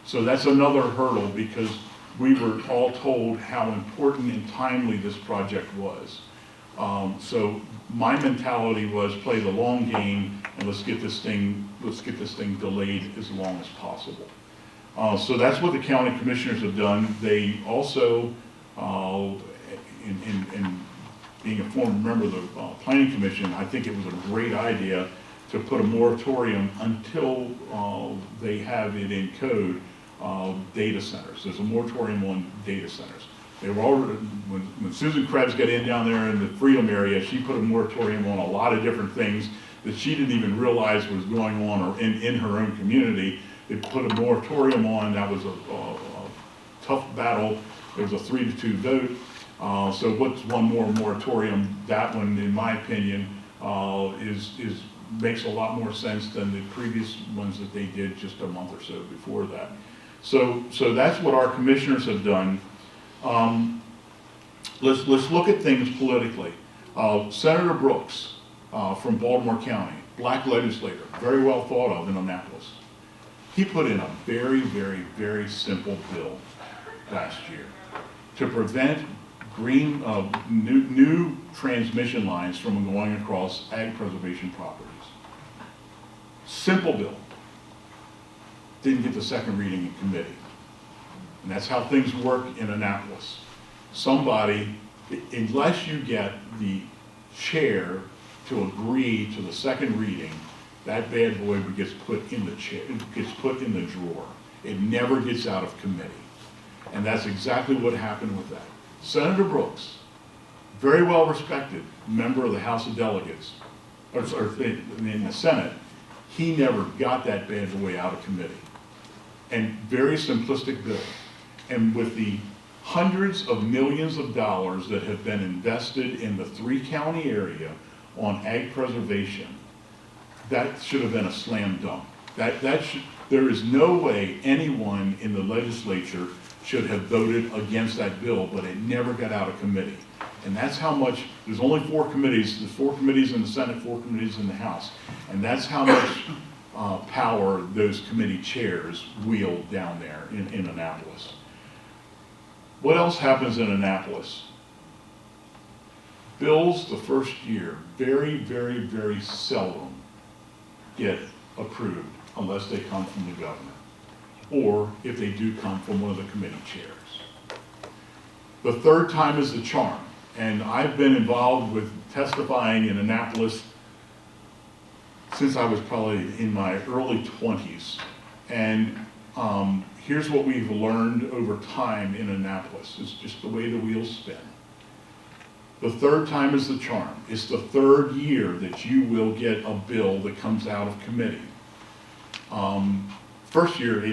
So that's another hurdle because we were all told how important and timely this project was. So my mentality was play the long game and let's get this thing delayed as long as possible. So that's what the county commissioners have done. They also, in being a former member of the planning commission, I think it was a great idea to put a moratorium until they have it in code, data centers. There's a moratorium on data centers. They were already, when Susan Krebs got in down there in the Freedom area, she put a moratorium on a lot of different things that she didn't even realize was going on or in her own community. They put a moratorium on. That was a tough battle. There was a 3-2 vote. So what's one more moratorium? That one, in my opinion, makes a lot more sense than the previous ones that they did just a month or so before that. So that's what our commissioners have done. Let's look at things politically. Senator Brooks from Baltimore County, black legislator, very well thought of in Annapolis. He put in a very, very, very simple bill last year to prevent new transmission lines from going across ag preservation properties. Simple bill. Didn't get the second reading in committee. And that's how things work in Annapolis. Somebody, unless you get the chair to agree to the second reading, that bad boy gets put in the chair, gets put in the drawer. It never gets out of committee. And that's exactly what happened with that. Senator Brooks, very well respected member of the House of Delegates, or in the Senate, he never got that bad boy out of committee. And very simplistic bill. And with the hundreds of millions of dollars that have been invested in the 3-county area on ag preservation, that should have been a slam dunk. There is no way anyone in the legislature should have voted against that bill, but it never got out of committee. And that's how much, there's only 4 committees, there's 4 committees in the Senate, 4 committees in the House. And that's how much power those committee chairs wield down there in Annapolis. What else happens in Annapolis? Bills the first year very, very, very seldom get approved unless they come from the governor, or if they do come from one of the committee chairs. The third time is the charm, and I've been involved with testifying in Annapolis since I was probably in my early 20s, and here's what we've learned over time in Annapolis. It's just the way the wheels spin. The third time is the charm. It's the third year that you will get a bill that comes out of committee. First year,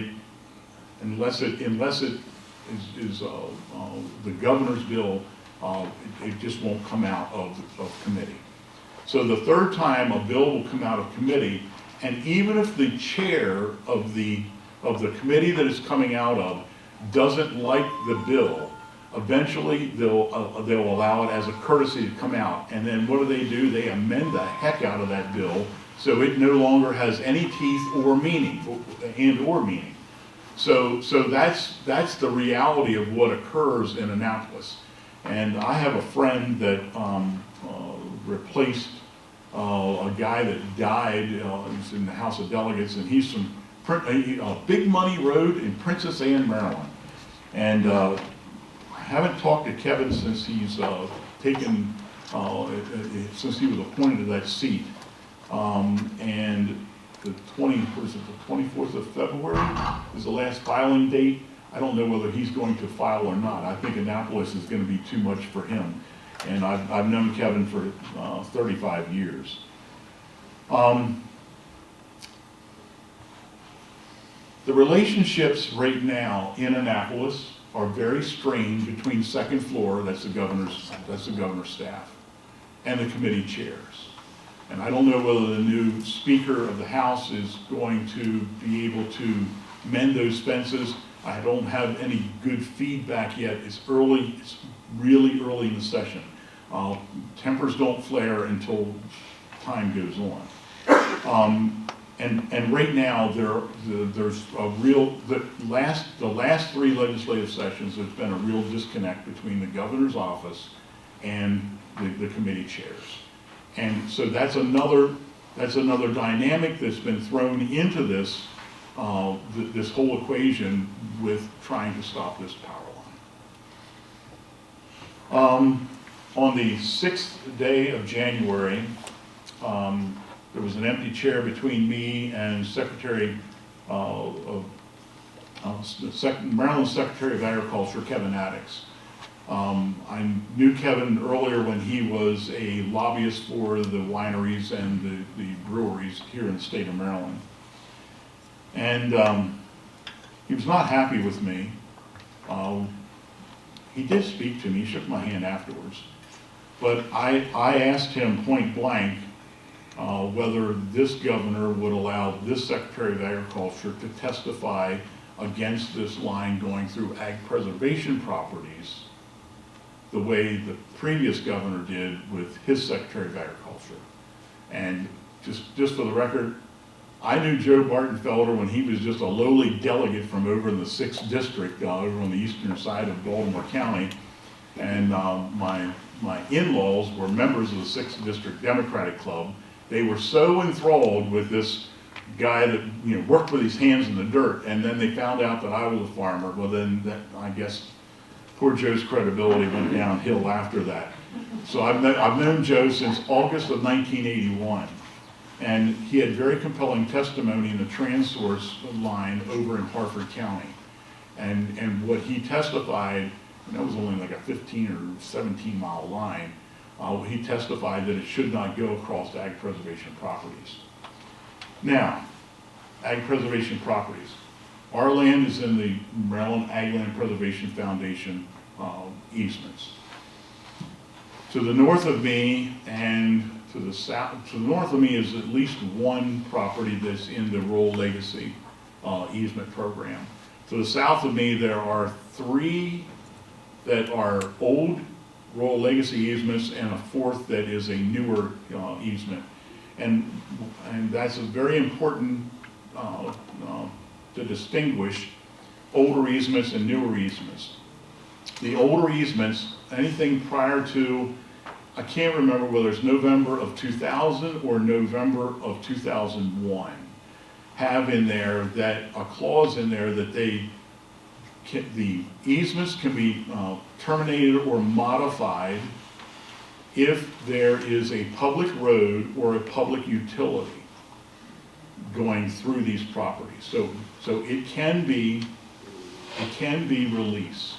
unless it is the governor's bill, it just won't come out of committee. So the third time a bill will come out of committee, and even if the chair of the committee that it's coming out of doesn't like the bill, eventually they'll allow it as a courtesy to come out. And then what do? They amend the heck out of that bill so it no longer has any teeth or meaning, or meaning. So that's the reality of what occurs in Annapolis. And I have a friend that replaced a guy that died. He's in the House of Delegates, and he's from Big Money Road in Princess Anne, Maryland. And I haven't talked to Kevin since he's taken, since he was appointed to that seat. And the 24th of February is the last filing date. I don't know whether he's going to file or not. I think Annapolis is going to be too much for him. And I've known Kevin for 35 years. The relationships right now in Annapolis are very strained between second floor, that's the governor's staff, and the committee chairs. And I don't know whether the new Speaker of the House is going to be able to mend those fences. I don't have any good feedback yet. It's early, it's really early in the session. Tempers don't flare until time goes on. And right now, there's a real, the last three legislative sessions, there's been a real disconnect between the governor's office and the committee chairs. And so that's another dynamic that's been thrown into this, this whole equation with trying to stop this power line. On the 6th day of January, there was an empty chair between me and Maryland Secretary of Agriculture, Kevin Addix. I knew Kevin earlier when he was a lobbyist for the wineries and the breweries here in the state of Maryland. And he was not happy with me. He did speak to me, he shook my hand afterwards. But I asked him point blank whether this governor would allow this Secretary of Agriculture to testify against this line going through ag preservation properties the way the previous governor did with his Secretary of Agriculture. And just for the record, I knew Joe Bartenfelder when he was just a lowly delegate from over in the 6th District, over on the eastern side of Baltimore County. And my in-laws were members of the 6th District Democratic Club. They were so enthralled with this guy that worked with his hands in the dirt, and then they found out that I was a farmer. Well, then I guess poor Joe's credibility went downhill after that. So I've known Joe since August of 1981, and he had very compelling testimony in the TransSource line over in Harford County. And what he testified, and that was only like a 15 or 17 mile line, he testified that it should not go across ag preservation properties. Now, ag preservation properties. Our land is in the Maryland Ag Land Preservation Foundation easements. To the north of me and to the south, to the north of me is at least one property that's in the Rural Legacy easement program. To the south of me, there are 3 that are old Rural Legacy easements and a 4th that is a newer easement. And that's a very important to distinguish older easements and newer easements. The older easements, anything prior to, I can't remember whether it's November of 2000 or November of 2001, have in there a clause in there that the easements can be terminated or modified if there is a public road or a public utility going through these properties. So it can be it can be released.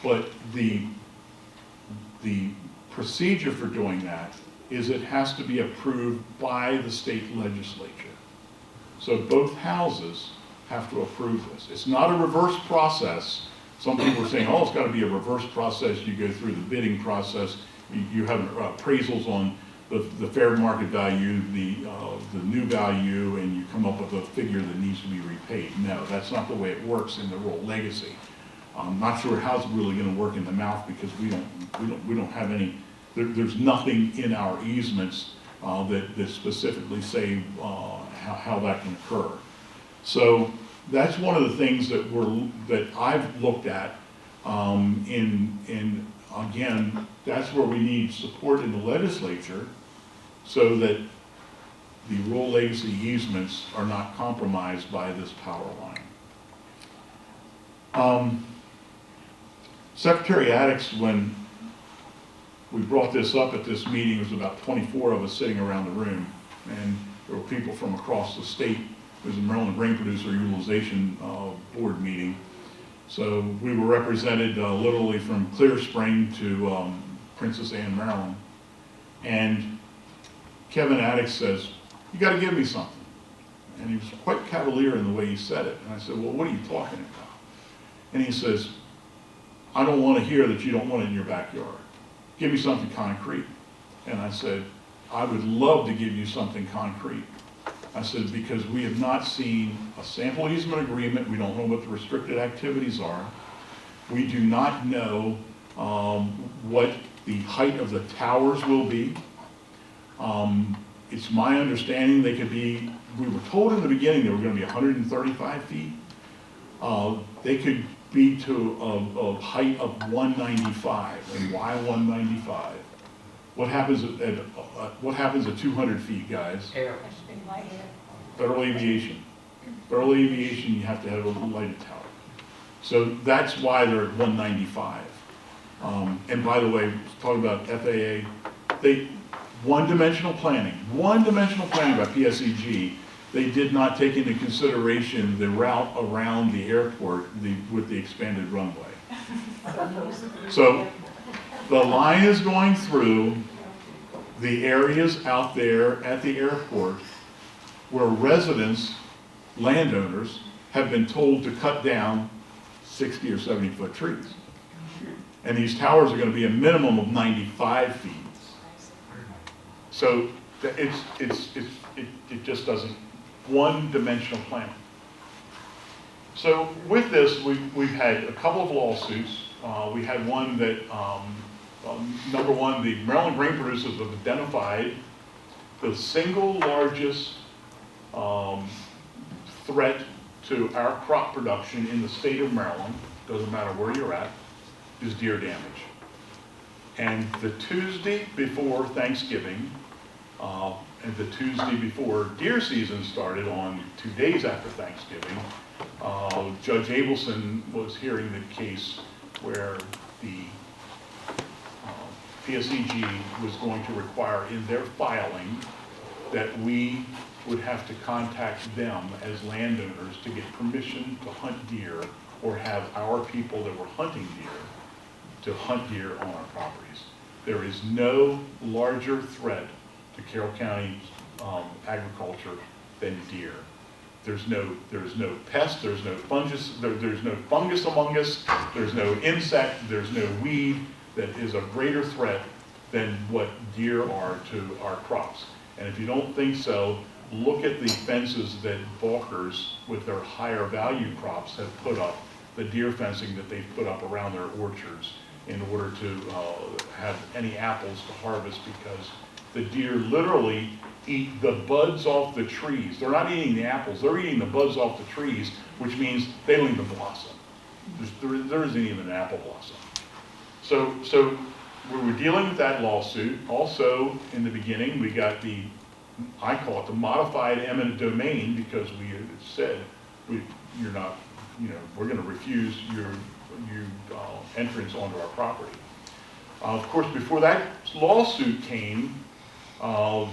But the procedure for doing that is it has to be approved by the state legislature. So both houses have to approve this. It's not a reverse process. Some people are saying, oh, it's got to be a reverse process. You go through the bidding process. You have appraisals on the fair market value, the new value, and you come up with a figure that needs to be repaid. No, that's not the way it works in the rural legacy. I'm not sure how it's really going to work in the mouth because we don't have any. There's nothing in our easements that specifically say how that can occur. So that's one of the things that I've looked at. And again, that's where we need support in the legislature so that the rural legacy easements are not compromised by this power line. Secretary Addicks, when we brought this up at this meeting, there was about 24 of us sitting around the room, and there were people from across the state. It was a Maryland Grain Producer Utilization Board meeting. So we were represented literally from Clear Spring to Princess Anne, Maryland. And Kevin Addicks says, you got to give me something. And he was quite cavalier in the way he said it. And I said, well, what are you talking about? And he says, I don't want to hear that you don't want it in your backyard. Give me something concrete. And I said, I would love to give you something concrete. I said, because we have not seen a sample easement agreement. We don't know what the restricted activities are. We do not know what the height of the towers will be. It's my understanding they could be, we were told in the beginning they were going to be 135 feet. They could be to a height of 195. And why 195? What happens at 200 feet, guys? Air. Federal aviation. Federal aviation, you have to have a lighted tower. So that's why they're at 195. And by the way, talking about FAA, one-dimensional planning by PSEG, they did not take into consideration the route around the airport with the expanded runway. So the line is going through the areas out there at the airport where residents, landowners, have been told to cut down 60 or 70-foot trees. And these towers are going to be a minimum of 95 feet. So it just doesn't, one-dimensional planning. So with this, we've had a couple of lawsuits. We had one that, number one, the Maryland grain producers have identified the single largest threat to our crop production in the state of Maryland, doesn't matter where you're at, is deer damage. And the Tuesday before Thanksgiving, and the Tuesday before deer season started on 2 days after Thanksgiving, Judge Abelson was hearing the case where the PSEG was going to require in their filing that we would have to contact them as landowners to get permission to hunt deer or have our people that were hunting deer to hunt deer on our properties. There is no larger threat to Carroll County agriculture than deer. There's no pest, there's no fungus, there's no fungus among us, there's no insect, there's no weed that is a greater threat than what deer are to our crops. And if you don't think so, look at the fences that balkers with their higher value crops have put up, the deer fencing that they've put up around their orchards in order to have any apples to harvest, because the deer literally eat the buds off the trees. They're not eating the apples, they're eating the buds off the trees, which means they don't even blossom. There isn't even an apple blossom. So we were dealing with that lawsuit. Also, in the beginning, we got I call it the modified eminent domain, because we had said, you're not, we're going to refuse your entrance onto our property. Of course, before that lawsuit came,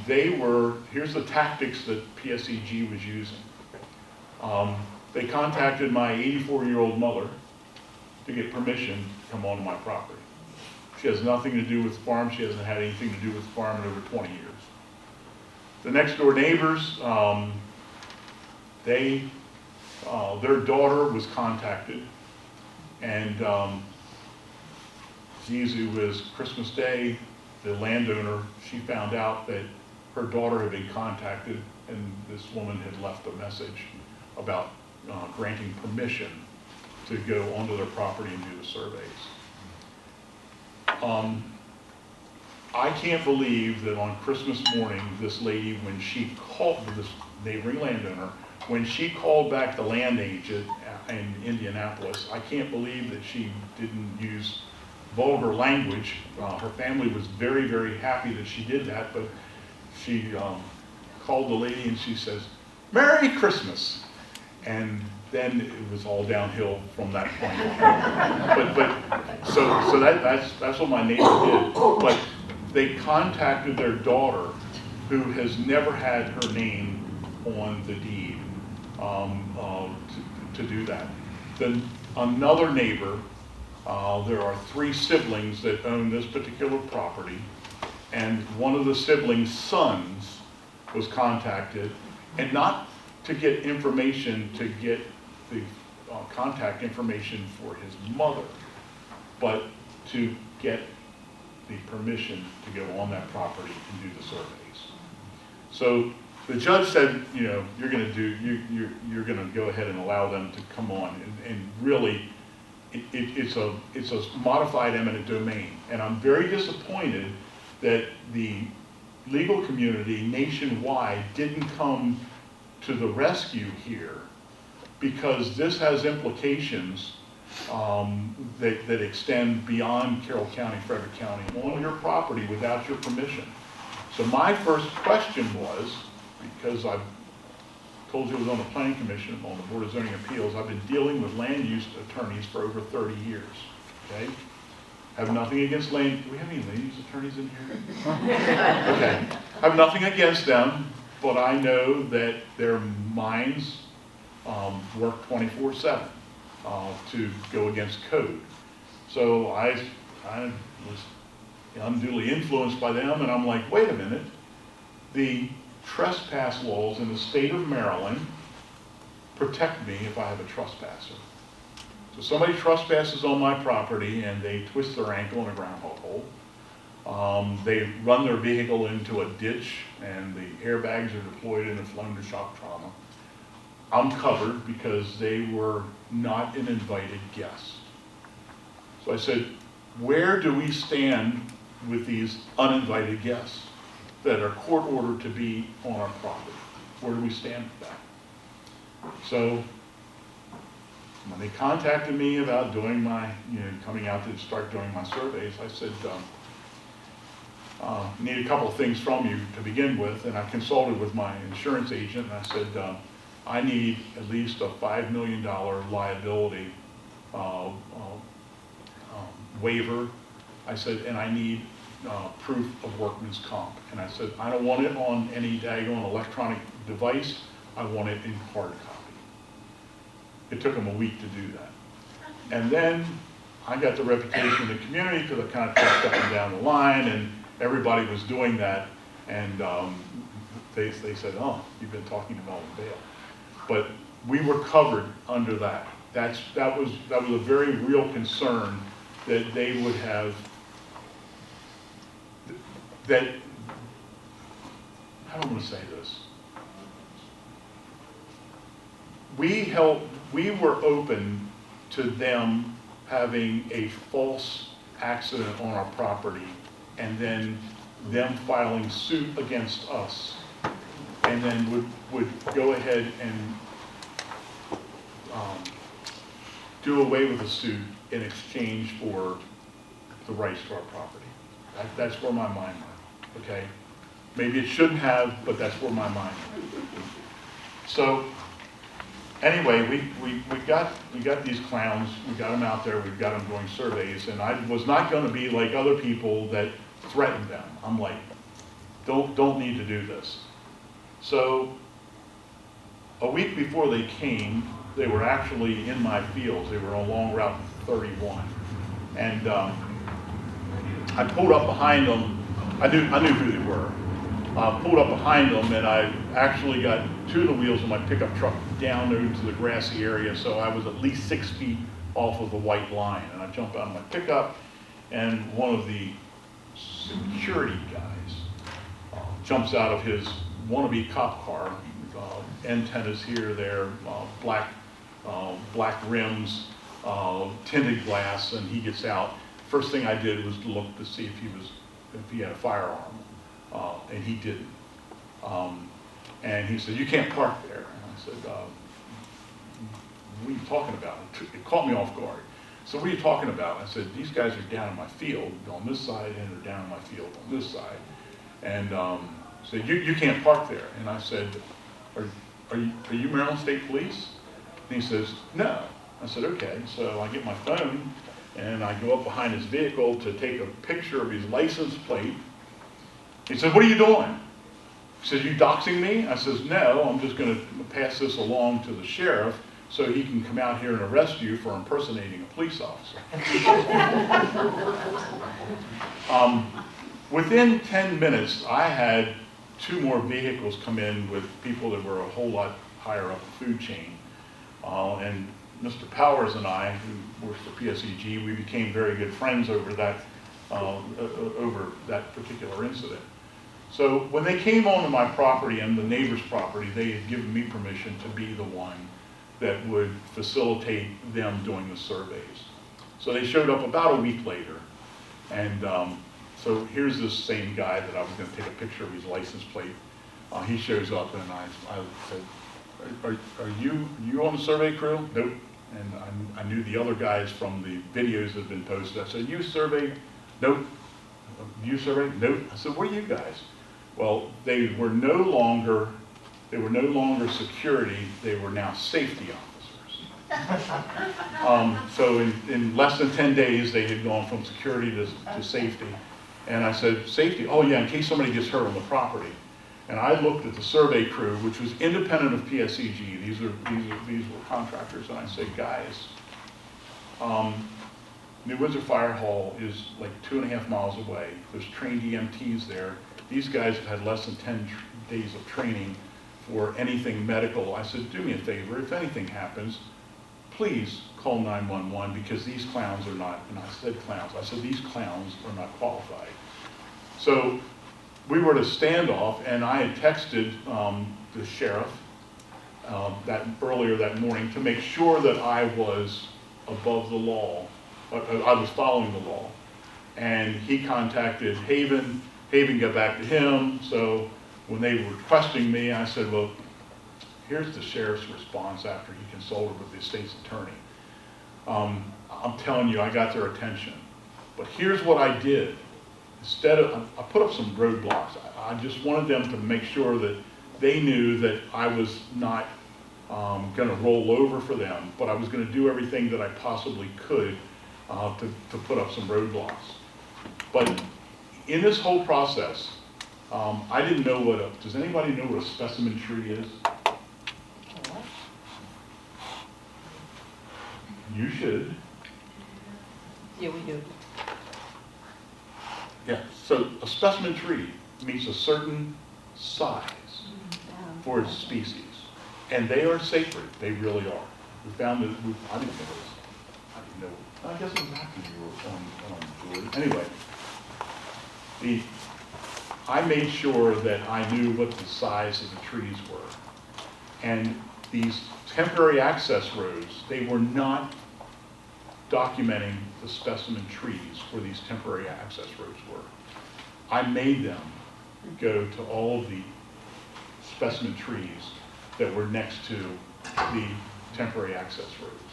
here's the tactics that PSEG was using. They contacted my 84-year-old mother to get permission to come onto my property. She has nothing to do with the farm. She hasn't had anything to do with the farm in over 20 years. The next door neighbors, their daughter was contacted, and geez, it was Christmas Day. The landowner, she found out that her daughter had been contacted, and this woman had left a message about granting permission to go onto their property and do the surveys. I can't believe that on Christmas morning, this lady, when she called, this neighboring landowner, when she called back the land agent in Indianapolis, I can't believe that she didn't use vulgar language. Her family was very, very happy that she did that, but she called the lady and she says, "Merry Christmas." And then it was all downhill from that point on. So that's what my neighbor did. But they contacted their daughter, who has never had her name on the deed, to do that. Then another neighbor, there are 3 siblings that own this particular property, and one of the siblings' sons was contacted, and not to get information, to get the contact information for his mother, but to get the permission to go on that property and do the surveys. So the judge said, you know, you're going to go ahead and allow them to come on, and really, it's a modified eminent domain, and I'm very disappointed that the legal community nationwide didn't come to the rescue here, because this has implications that extend beyond Carroll County, Frederick County, on your property without your permission. So my first question was, because I've told you I was on the Planning Commission, on the Board of Zoning Appeals, I've been dealing with land use attorneys for over 30 years, okay? Have nothing against land, do we have any land use attorneys in here? Okay, have nothing against them, but I know that their minds work 24/7 to go against code. So I was unduly influenced by them, and I'm like, wait a minute, the trespass laws in the state of Maryland protect me if I have a trespasser. So somebody trespasses on my property and they twist their ankle in a groundhog hole. They run their vehicle into a ditch and the airbags are deployed and are flown to shock trauma. I'm covered because they were not an invited guest. So I said, where do we stand with these uninvited guests that are court ordered to be on our property? Where do we stand with that? So when they contacted me about doing my, coming out to start doing my surveys, I said, need a couple of things from you to begin with, and I consulted with my insurance agent, and I said, I need at least a $5 million liability waiver. I said, and I need proof of workman's comp. And I said, I don't want it on any daggone electronic device. I want it in hard copy. It took them a week to do that. And then I got the reputation in the community because I kind of talked up and down the line, and everybody was doing that. And they said, oh, you've been talking to Melvin Bale. But we were covered under that. That was a very real concern, that they would have, that, I don't want to say this. We were open to them having a false accident on our property and then them filing suit against us, and then would go ahead and do away with the suit in exchange for the rights to our property. That's where my mind went, okay? Maybe it shouldn't have, but that's where my mind went. So anyway, we got these clowns, we got them out there, we've got them doing surveys, and I was not going to be like other people that threatened them. I'm like, don't need to do this. So a week before they came, they were actually in my fields. They were along Route 31. And I pulled up behind them. I knew who they were. Pulled up behind them, and I actually got two of the wheels of my pickup truck down into the grassy area, so I was at least 6 feet off of the white line. And I jumped out of my pickup, and one of the security guys jumps out of his wannabe cop car, antennas here, there, black rims, tinted glass, and he gets out. First thing I did was to look to see if he had a firearm, and he didn't. And he said, "You can't park there." And I said, "What are you talking about?" It caught me off guard. So what are you talking about? I said, "These guys are down in my field on this side, and they're down in my field on this side." And said, "You can't park there." And I said, Are you Maryland State Police?" And he says, "No." I said, "Okay." So I get my phone, and I go up behind his vehicle to take a picture of his license plate. He said, "What are you doing?" He says, "You doxing me?" I says, "No, I'm just going to pass this along to the sheriff so he can come out here and arrest you for impersonating a police officer." Within 10 minutes, I had 2 more vehicles come in with people that were a whole lot higher up the food chain. And Mr. Powers and I, who works for PSEG, we became very good friends over that particular incident. So when they came onto my property and the neighbor's property, they had given me permission to be the one that would facilitate them doing the surveys. So they showed up about a week later, and so here's this same guy that I was going to take a picture of his license plate. He shows up, and I said, are you on the survey crew?" "Nope." And I knew the other guys from the videos that had been posted. I said, "You survey?" "Nope." "You survey?" "Nope." I said, "What are you guys?" Well, they were no longer security, they were now safety officers. So in less than 10 days, they had gone from security to safety. And I said, "Safety? Oh yeah, in case somebody gets hurt on the property." And I looked at the survey crew, which was independent of PSEG. These were contractors, and I said, "Guys, New Windsor Fire Hall is like 2.5 miles away. There's trained EMTs there. These guys have had less than 10 days of training for anything medical." I said, "Do me a favor, if anything happens, please call 911 because these clowns are not," and I said clowns, I said, "These clowns are not qualified." So we were at a standoff, and I had texted the sheriff earlier that morning to make sure that I was above the law, I was following the law. And he contacted Haven. Haven got back to him. So when they were requesting me, I said, "Well, here's the sheriff's response after he consulted with the state's attorney. I'm telling you, I got their attention. But here's what I did. I put up some roadblocks. I just wanted them to make sure that they knew that I was not going to roll over for them, but I was going to do everything that I possibly could to put up some roadblocks. But in this whole process, I didn't know does anybody know what a specimen tree is? You should. Yeah, we do. Yeah, so a specimen tree meets a certain size for its species, and they are sacred. They really are. We found that, I didn't know. I guess it was after you were on board. Anyway, I made sure that I knew what the size of the trees were. And these temporary access roads, they were not documenting the specimen trees where these temporary access roads were. I made them go to all of the specimen trees that were next to the temporary access roads.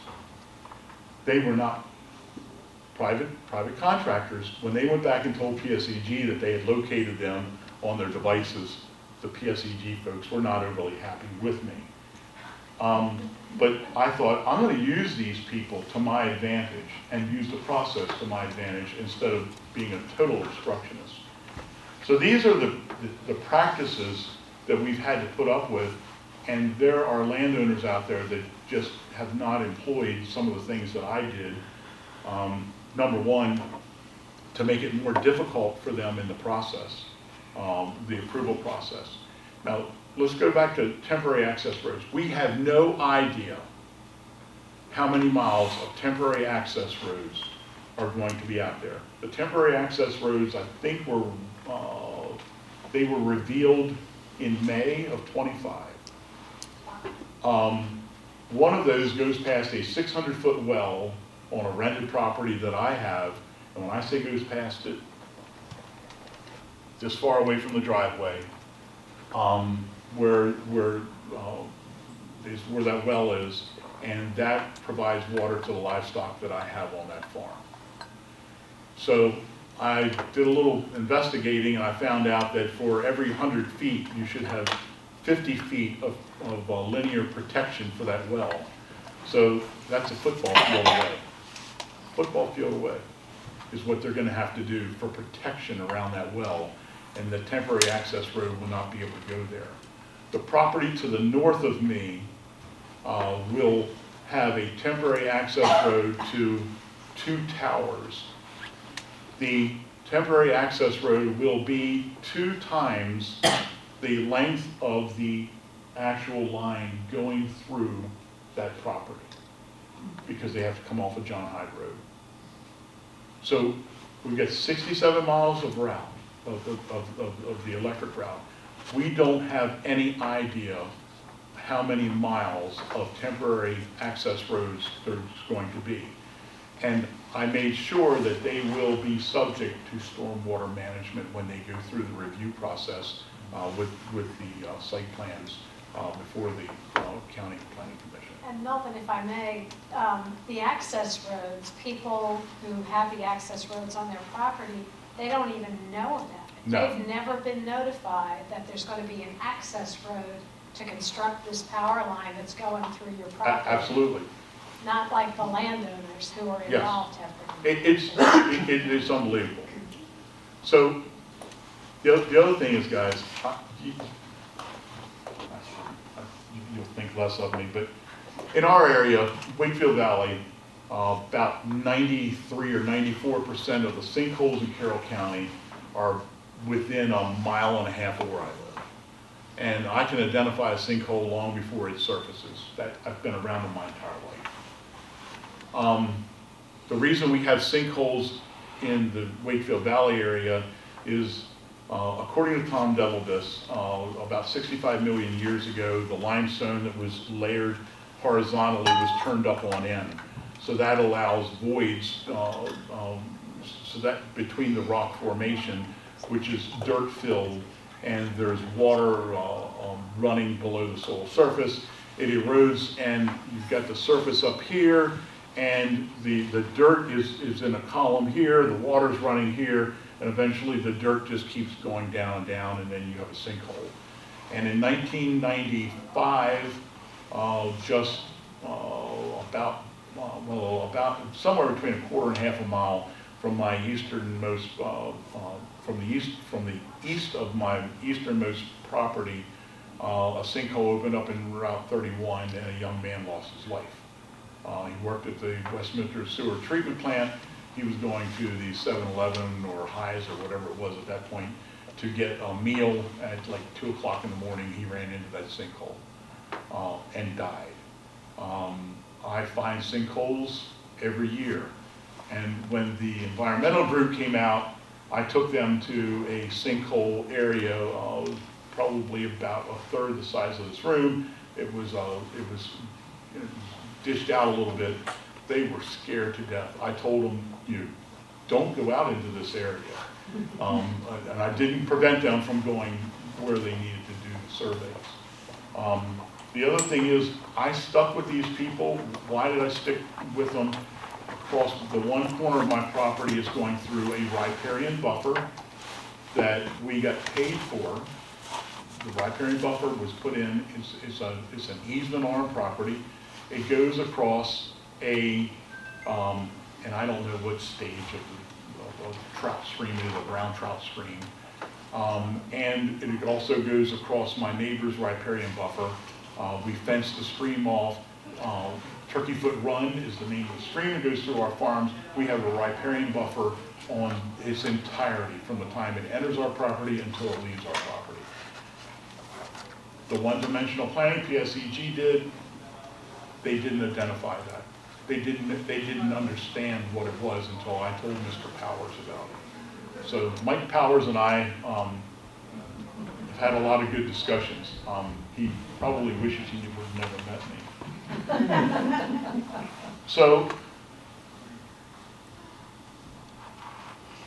They were not private contractors. When they went back and told PSEG that they had located them on their devices, the PSEG folks were not overly happy with me. But I thought, I'm going to use these people to my advantage and use the process to my advantage instead of being a total obstructionist. So these are the practices that we've had to put up with, And there are landowners out there that just have not employed some of the things that I did. Number one, to make it more difficult for them in the process, the approval process. Now, let's go back to temporary access roads. We have no idea how many miles of temporary access roads are going to be out there. The temporary access roads, I think, they were revealed in May of '25. One of those goes past a 600-foot well on a rented property that I have, and when I say goes past it, this far away from the driveway, where that well is, and that provides water to the livestock that I have on that farm. So I did a little investigating, and I found out that for every 100 feet, you should have 50 feet of linear protection for that well. So that's a football field away. Football field away is what they're going to have to do for protection around that well, and the temporary access road will not be able to go there. The property to the north of me will have a temporary access road to 2 towers. The temporary access road will be 2 times the length of the actual line going through that property, because they have to come off of John Hyde Road. So we've got 67 miles of route, of the electric route. We don't have any idea how many miles of temporary access roads there's going to be. And I made sure that they will be subject to stormwater management when they go through the review process with the site plans before the County Planning Commission. And Melvin, if I may, the access roads, people who have the access roads on their property, they don't even know about it. No. They've never been notified that there's going to be an access road to construct this power line that's going through your property. Absolutely. Not like the landowners who are Yes. involved have been. It's unbelievable. So the other thing is, guys, you'll think less of me, but in our area, Wakefield Valley, about 93 or 94% of the sinkholes in Carroll County are within 1.5 miles of where I live. And I can identify a sinkhole long before it surfaces. I've been around it my entire life. The reason we have sinkholes in the Wakefield Valley area is, according to Tom Devilbus, about 65 million years ago, the limestone that was layered horizontally was turned up on end. So that allows voids, so that between the rock formation, which is dirt filled, and there's water running below the soil surface, it erodes, and you've got the surface up here, and the dirt is in a column here, the water's running here, and eventually the dirt just keeps going down and down, and then you have a sinkhole. And in 1995, just about somewhere between 1/4 and 1/2 mile from my easternmost, from the east of my easternmost property, a sinkhole opened up in Route 31, and a young man lost his life. He worked at the Westminster Sewer Treatment Plant. He was going to the 7-Eleven or Highs or whatever it was at that point to get a meal at like 2 o'clock in the morning. He ran into that sinkhole and died. I find sinkholes every year. And when the environmental group came out, I took them to a sinkhole area, probably about 1/3 the size of this room. It was dished out a little bit. They were scared to death. I told them, don't go out into this area. And I didn't prevent them from going where they needed to do the surveys. The other thing is, I stuck with these people. Why did I stick with them? Across the one corner of my property is going through a riparian buffer that we got paid for. The riparian buffer was put in, it's an easement on our property. It goes across and I don't know what stage of the trout stream it is, a brown trout stream. And it also goes across my neighbor's riparian buffer. We fenced the stream off. Turkey Foot Run is the name of the stream that goes through our farms. We have a riparian buffer on its entirety from the time it enters our property until it leaves our property. The one-dimensional planning PSEG did, they didn't identify that. They didn't understand what it was until I told Mr. Powers about it. So Mike Powers and I have had a lot of good discussions. He probably wishes he would have never met me. So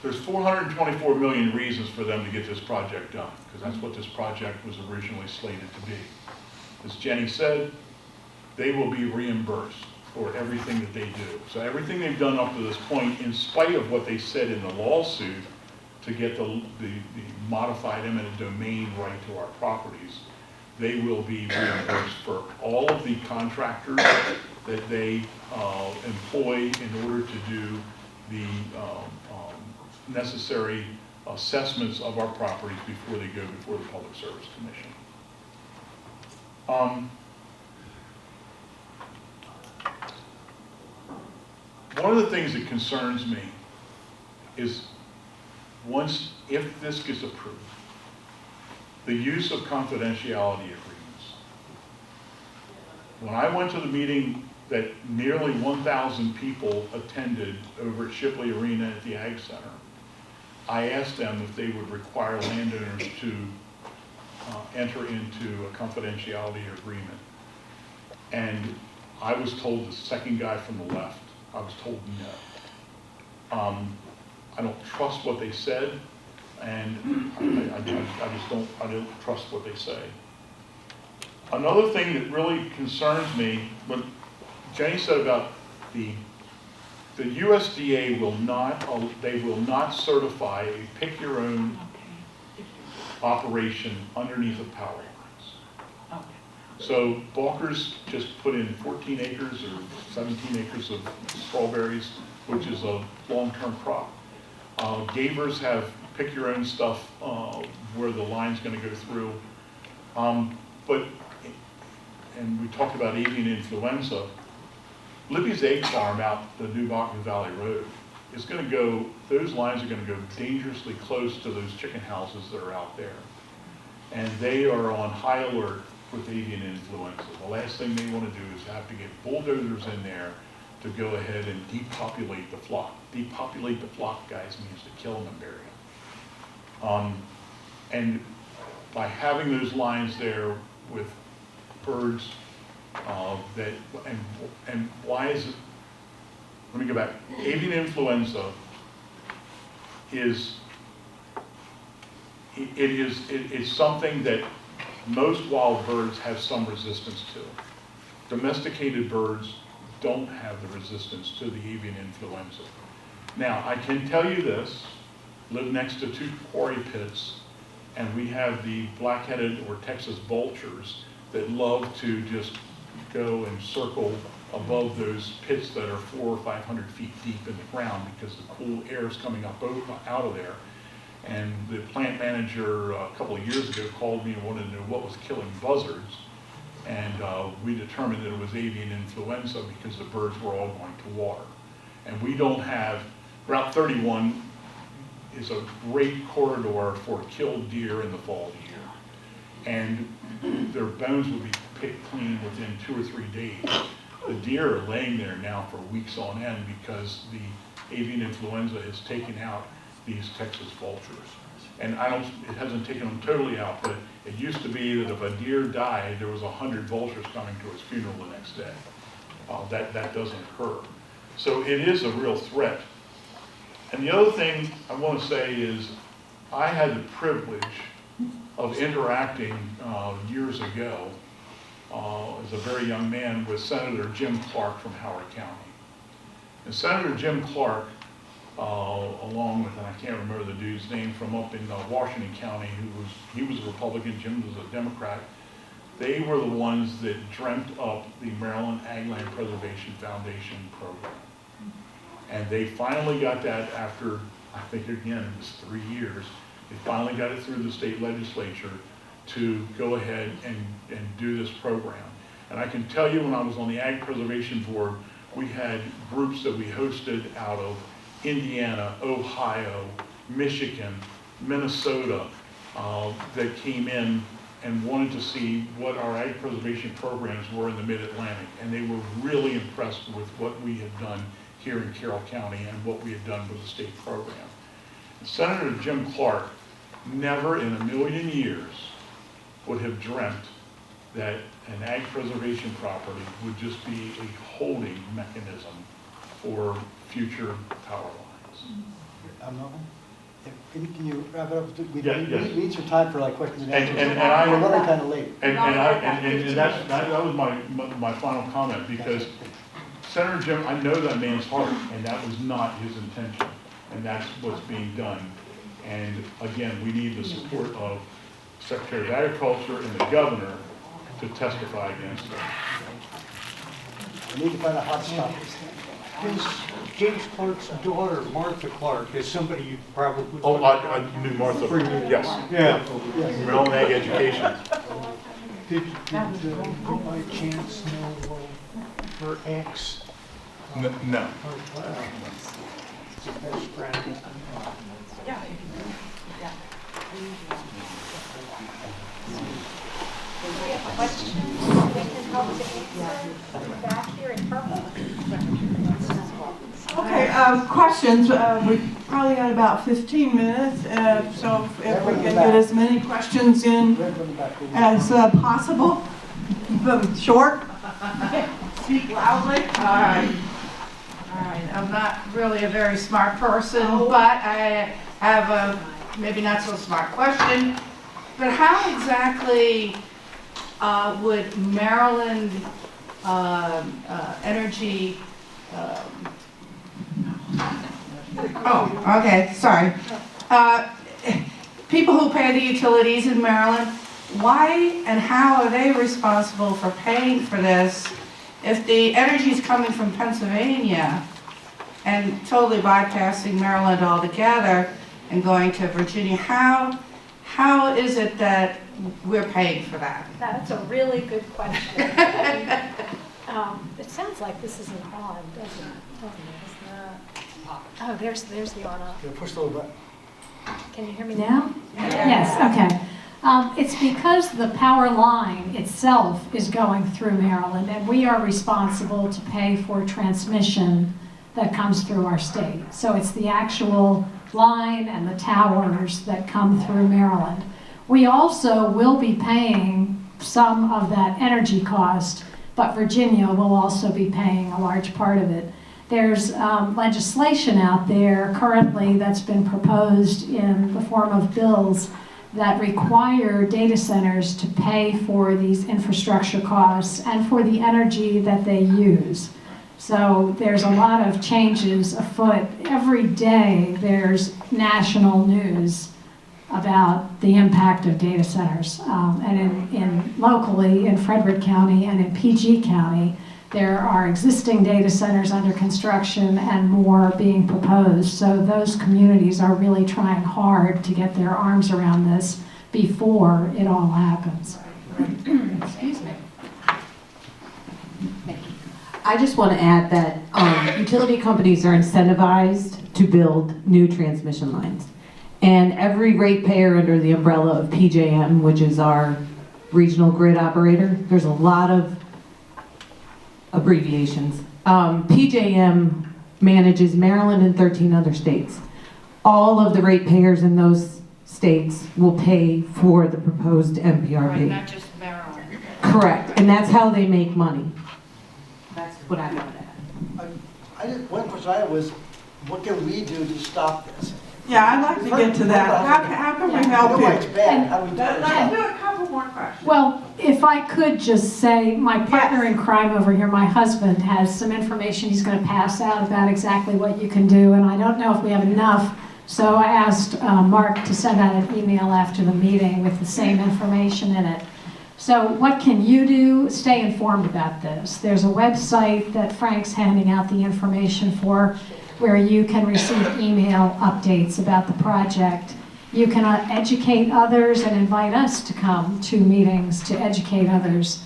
there's 424 million reasons for them to get this project done, because that's what this project was originally slated to be. As Jenny said, they will be reimbursed for everything that they do. So everything they've done up to this point, in spite of what they said in the lawsuit to get the modified eminent domain right to our properties, they will be reimbursed for all of the contractors that they employ in order to do the necessary assessments of our properties before they go before the Public Service Commission. One of the things that concerns me is if this gets approved, the use of confidentiality agreements. When I went to the meeting that nearly 1,000 people attended over at Shipley Arena at the Ag Center, I asked them if they would require landowners to enter into a confidentiality agreement. And I was told, the second guy from the left, I was told no. I don't trust what they said, and I don't trust what they say. Another thing that really concerns me, what Jenny said about the USDA will not certify a pick-your-own operation underneath of power lines. So Balkers just put in 14 acres or 17 acres of strawberries, which is a long-term crop. Gavers have pick-your-own stuff where the line's going to go through. And we talked about avian influenza. Libby's Egg Farm out the New Bakken Valley Road is going to go, those lines are going to go dangerously close to those chicken houses that are out there. And they are on high alert with avian influenza. The last thing they want to do is have to get bulldozers in there to go ahead and depopulate the flock. Depopulate the flock, guys, means to kill them and bury them. And by having those lines there with birds, and why is it, let me go back. Avian influenza is something that most wild birds have some resistance to. Domesticated birds don't have the resistance to the avian influenza. Now, I can tell you this, live next to 2 quarry pits, and we have the black-headed or Texas vultures that love to just go and circle above those pits that are 400 or 500 feet deep in the ground because the cool air is coming up out of there. And the plant manager a couple of years ago called me and wanted to know what was killing buzzards. And we determined that it was avian influenza because the birds were all going to water. And we don't have, Route 31 is a great corridor for killed deer in the fall of the year. And their bones would be picked clean within 2 or 3 days. The deer are laying there now for weeks on end because the avian influenza has taken out these Texas vultures. And it hasn't taken them totally out, but it used to be that if a deer died, there was 100 vultures coming to his funeral the next day. That doesn't occur. So it is a real threat. And the other thing I want to say is I had the privilege of interacting years ago as a very young man with Senator Jim Clark from Howard County. And Senator Jim Clark, along with, and I can't remember the dude's name, from up in Washington County, he was a Republican, Jim was a Democrat. They were the ones that dreamt up the Maryland Ag Land Preservation Foundation program. And they finally got that after, I think again, it was 3 years. They finally got it through the state legislature to go ahead and do this program. And I can tell you, when I was on the Ag Preservation Board, we had groups that we hosted out of Indiana, Ohio, Michigan, Minnesota, that came in and wanted to see what our ag preservation programs were in the Mid-Atlantic. And they were really impressed with what we had done here in Carroll County and what we had done with the state program. Senator Jim Clark never in a million years would have dreamt that an ag preservation property would just be a holding mechanism for future power lines. Can you wrap it up? We Yes. need some time for like questions and answers. And I- We're running kind of late. And that was my final comment, because Senator Jim, I know that man's heart, and that was not his intention, and that's what's being done. And again, we need the support of Secretary of Agriculture and the governor to testify against it. We need to find a hot stop. Is James Clark's daughter, Martha Clark, is somebody you probably... Oh, I knew Martha, yes. Yeah. Maryland Ag Education. Did you by chance know her ex? No. Best friend. Questions they can help to answer back here in purple? Okay, questions. We probably got about 15 minutes, so if we can get as many questions in as possible. Keep them short. Speak loudly. All right. I'm not really a very smart person, but I have a maybe not so smart question. But how exactly would Maryland Energy okay, sorry. People who pay the utilities in Maryland, why and how are they responsible for paying for this if the energy is coming from Pennsylvania and totally bypassing Maryland altogether and going to Virginia? How is it that we're paying for that? That's a really good question. It sounds like this is an on, doesn't it? Oh, there's the on off. Push the little button. Can you hear me now? Yes, okay. It's because the power line itself is going through Maryland, and we are responsible to pay for transmission that comes through our state. So it's the actual line and the towers that come through Maryland. We also will be paying some of that energy cost, but Virginia will also be paying a large part of it. There's legislation out there currently that's been proposed in the form of bills that require data centers to pay for these infrastructure costs and for the energy that they use. So there's a lot of changes afoot. Every day there's national news about the impact of data centers. And locally in Frederick County and in PG County, there are existing data centers under construction and more being proposed. So those communities are really trying hard to get their arms around this before it all happens. Excuse me. I just want to add that utility companies are incentivized to build new transmission lines. And every ratepayer under the umbrella of PJM, which is our regional grid operator, there's a lot of abbreviations. PJM manages Maryland and 13 other states. All of the ratepayers in those states will pay for the proposed MPRP. Right, not just Maryland. Correct, and that's how they make money. That's what I want to add. One question I had was, what can we do to stop this? Yeah, I'd like to get to that. How can we I help know why it's you? bad. How do we do Let's it? do a couple more questions. Well, if I could just say, my partner in crime over here, my husband, has some information he's going to pass out about exactly what you can do, and I don't know if we have enough, so I asked Mark to send out an email after the meeting with the same information in it. So what can you do? Stay informed about this. There's a website that Frank's handing out the information for, where you can receive email updates about the project. You can educate others and invite us to come to meetings to educate others.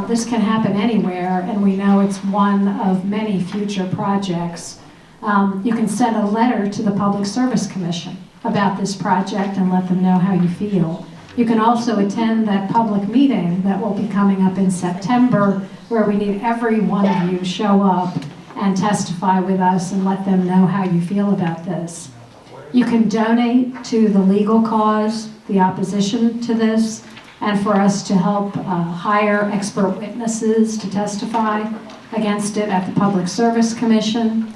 This can happen anywhere, and we know it's one of many future projects. You can send a letter to the Public Service Commission about this project and let them know how you feel. You can also attend that public meeting that will be coming up in September, where we need every one of you to show up and testify with us and let them know how you feel about this. You can donate to the legal cause, the opposition to this, and for us to help hire expert witnesses to testify against it at the Public Service Commission.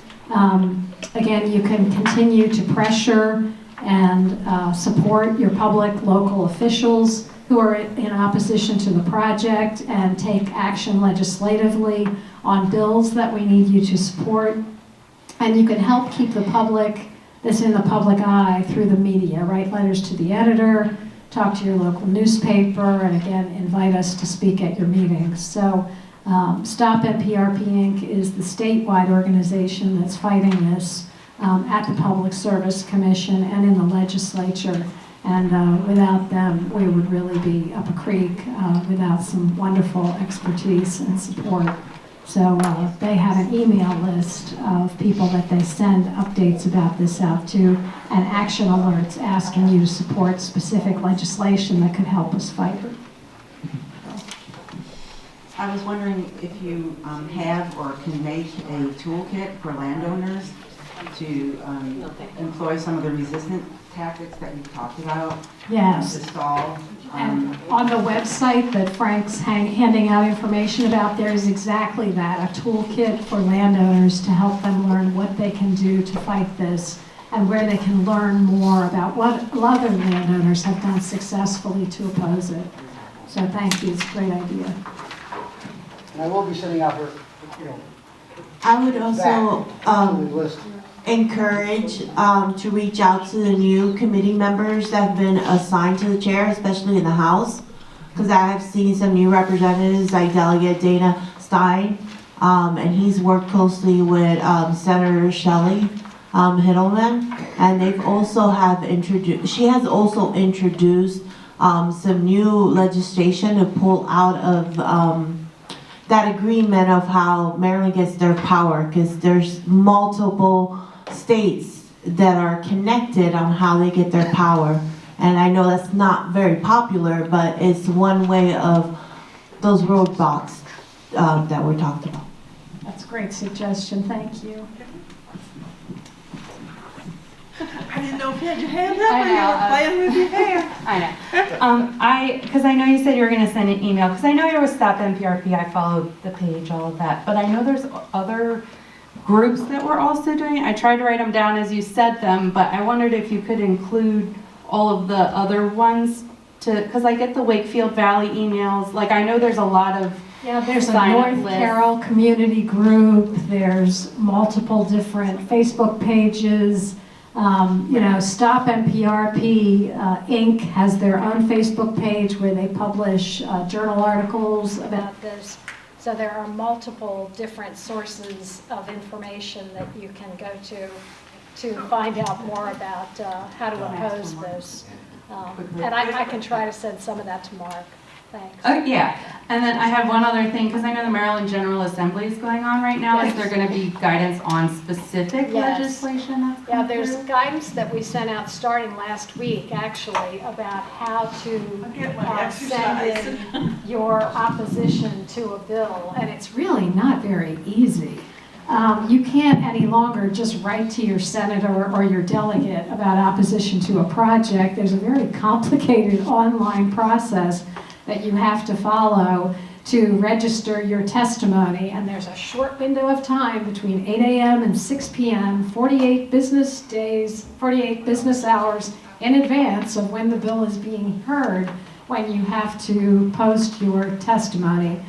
Again, you can continue to pressure and support your public local officials who are in opposition to the project and take action legislatively on bills that we need you to support. And you can help keep the public, this in the public eye through the media, write letters to the editor, talk to your local newspaper, and again, invite us to speak at your meetings. So Stop MPRP Inc. is the statewide organization that's fighting this at the Public Service Commission and in the legislature. And without them, we would really be up a creek without some wonderful expertise and support. So they have an email list of people that they send updates about this out to, and action alerts asking you to support specific legislation that could help us fight it. I was wondering if you have or can make a toolkit for landowners to employ some of the resistant tactics that you've talked about. Yes. To stall. And on the website that Frank's handing out information about, there is exactly that, a toolkit for landowners to help them learn what they can do to fight this and where they can learn more about what other landowners have done successfully to oppose it. So thank you, it's a great idea. And I will be sending out her, I would also list. encourage to reach out to the new committee members that have been assigned to the chair, especially in the House, because I have seen some new representatives like Delegate Dana Stein, and he's worked closely with Senator Shelley Hiddleman, and they've also she has also introduced some new legislation to pull out of that agreement of how Maryland gets their power, because there's multiple states that are connected on how they get their power. And I know that's not very popular, but it's one way of those roadblocks that we're talking about. That's a great suggestion, thank you. I didn't know if you had your hand up or you were playing with your hair. I know. Because I know you said you were going to send an email, because I know you're with Stop MPRP, I followed the page, all of that, but I know there's other groups that were also doing it. I tried to write them down as you said them, but I wondered if you could include all of the other ones, because I get the Wakefield Valley emails, like I know there's a lot of There's a North Carroll community group, there's multiple different Facebook pages. Stop MPRP Inc. has their own Facebook page where they publish journal articles about this. So there are multiple different sources of information that you can go to find out more about how to oppose this. And I can try to send some of that to Mark. Thanks. Oh, yeah. And then I have one other thing, because I know the Maryland General Assembly is going on right now. Yes. Is there going to be guidance on specific Yes. legislation that's Yeah, coming there's through? guidance that we sent out starting last week, actually, about how to Get my send exercise. in your opposition to a bill. And It's really not very easy. You can't any longer just write to your senator or your delegate about opposition to a project. There's a very complicated online process that you have to follow to register your testimony, and there's a short window of time between 8 a.m. and 6 p.m., 48 business days, 48 business hours in advance of when the bill is being heard, when you have to post your testimony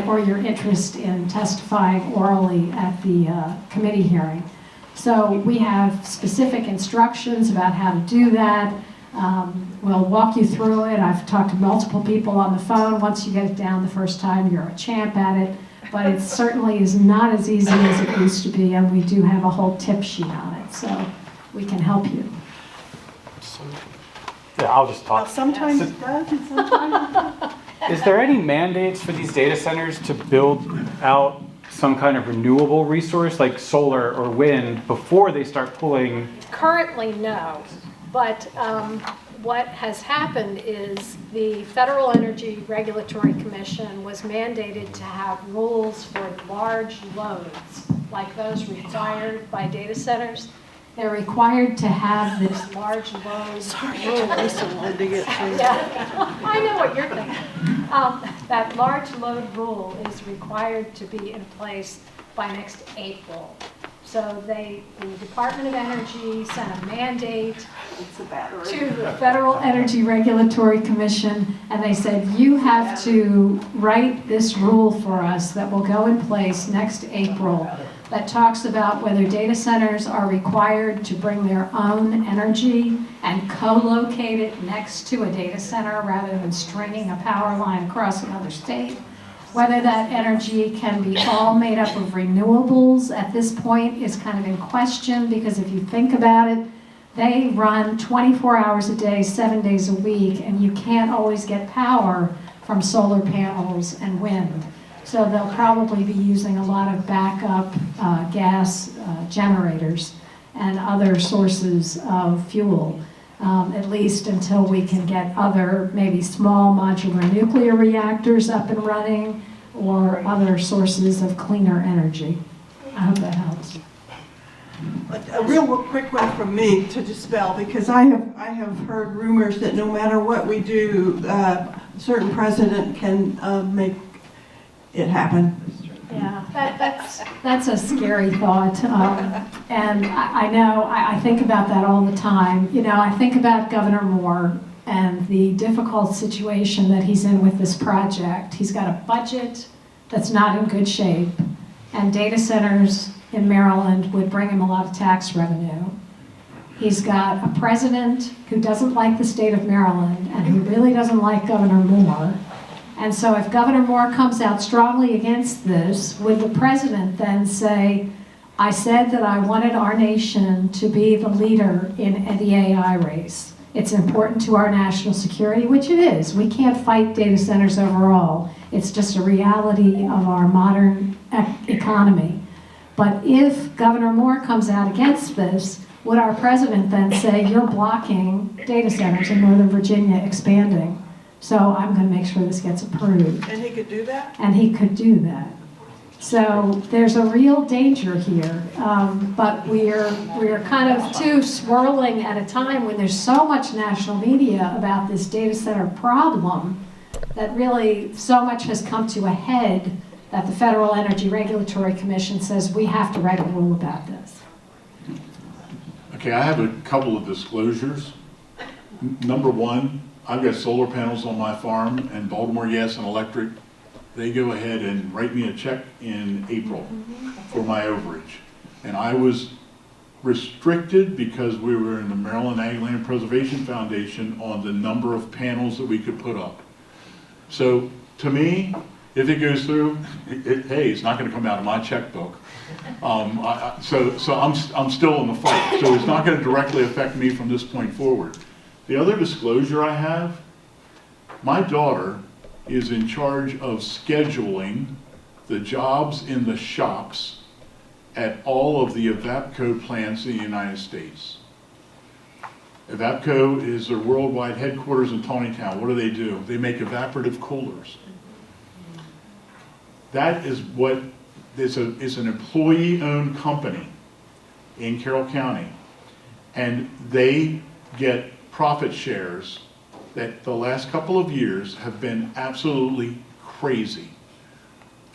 or your interest in testifying orally at the committee hearing. So we have specific instructions about how to do that. We'll walk you through it. I've talked to multiple people on the phone. Once you get it down the first time, you're a champ at it. But it certainly is not as easy as it used to be, and we do have a whole tip sheet on it, so we can help you. Yeah, I'll just Well, talk. sometimes it does and sometimes it doesn't. Is there any mandates for these data centers to build out some kind of renewable resource like solar or wind before they start pulling? Currently, no. But what has happened is the Federal Energy Regulatory Commission was mandated to have rules for large loads, like those required by data centers. They're required to have this large load rule. Lisa wanted to get through. Yeah, I know what you're thinking. That large load rule is required to be in place by next April. So the Department of Energy sent a mandate It's a battery. to the Federal Energy Regulatory Commission, and they said, you have to write this rule for us that will go in place next April that talks about whether data centers are required to bring their own energy and co-locate it next to a data center rather than stringing a power line across another state. Whether that energy can be all made up of renewables at this point is kind of in question, because if you think about it, they run 24 hours a day, 7 days a week, and you can't always get power from solar panels and wind. So they'll probably be using a lot of backup gas generators and other sources of fuel, at least until we can get other maybe small modular nuclear reactors up and running or other sources of cleaner energy. I hope that helps. A real quick one from me to dispel, because I have heard rumors that no matter what we do, a certain president can make it happen. Yeah, that's a scary thought, and I know, I think about that all the time. You know, I think about Governor Moore and the difficult situation that he's in with this project. He's got a budget that's not in good shape, and data centers in Maryland would bring him a lot of tax revenue. He's got a president who doesn't like the state of Maryland and who really doesn't like Governor Moore. And so if Governor Moore comes out strongly against this, would the president then say, I said that I wanted our nation to be the leader in the AI race. It's important to our national security, which it is. We can't fight data centers overall. It's just a reality of our modern economy. But if Governor Moore comes out against this, would our president then say, you're blocking data centers in Northern Virginia expanding? So I'm going to make sure this gets approved. And he could do that? And he could do that. So there's a real danger here, but we're kind of too swirling at a time when there's so much national media about this data center problem that really so much has come to a head that the Federal Energy Regulatory Commission says we have to write a rule about this. Okay, I have a couple of disclosures. Number one, I've got solar panels on my farm, and Baltimore Gas and Electric, they go ahead and write me a check in April for my overage. And I was restricted because we were in the Maryland Ag Land Preservation Foundation on the number of panels that we could put up. So to me, if it goes through, hey, it's not going to come out of my checkbook. So I'm still in the fight. So it's not going to directly affect me from this point forward. The other disclosure I have, my daughter is in charge of scheduling the jobs in the shops at all of the Evapco plants in the United States. Evapco is their worldwide headquarters in Tawnytown. What do? They make evaporative coolers. That is what is an employee-owned company in Carroll County, and they get profit shares that the last couple of years have been absolutely crazy.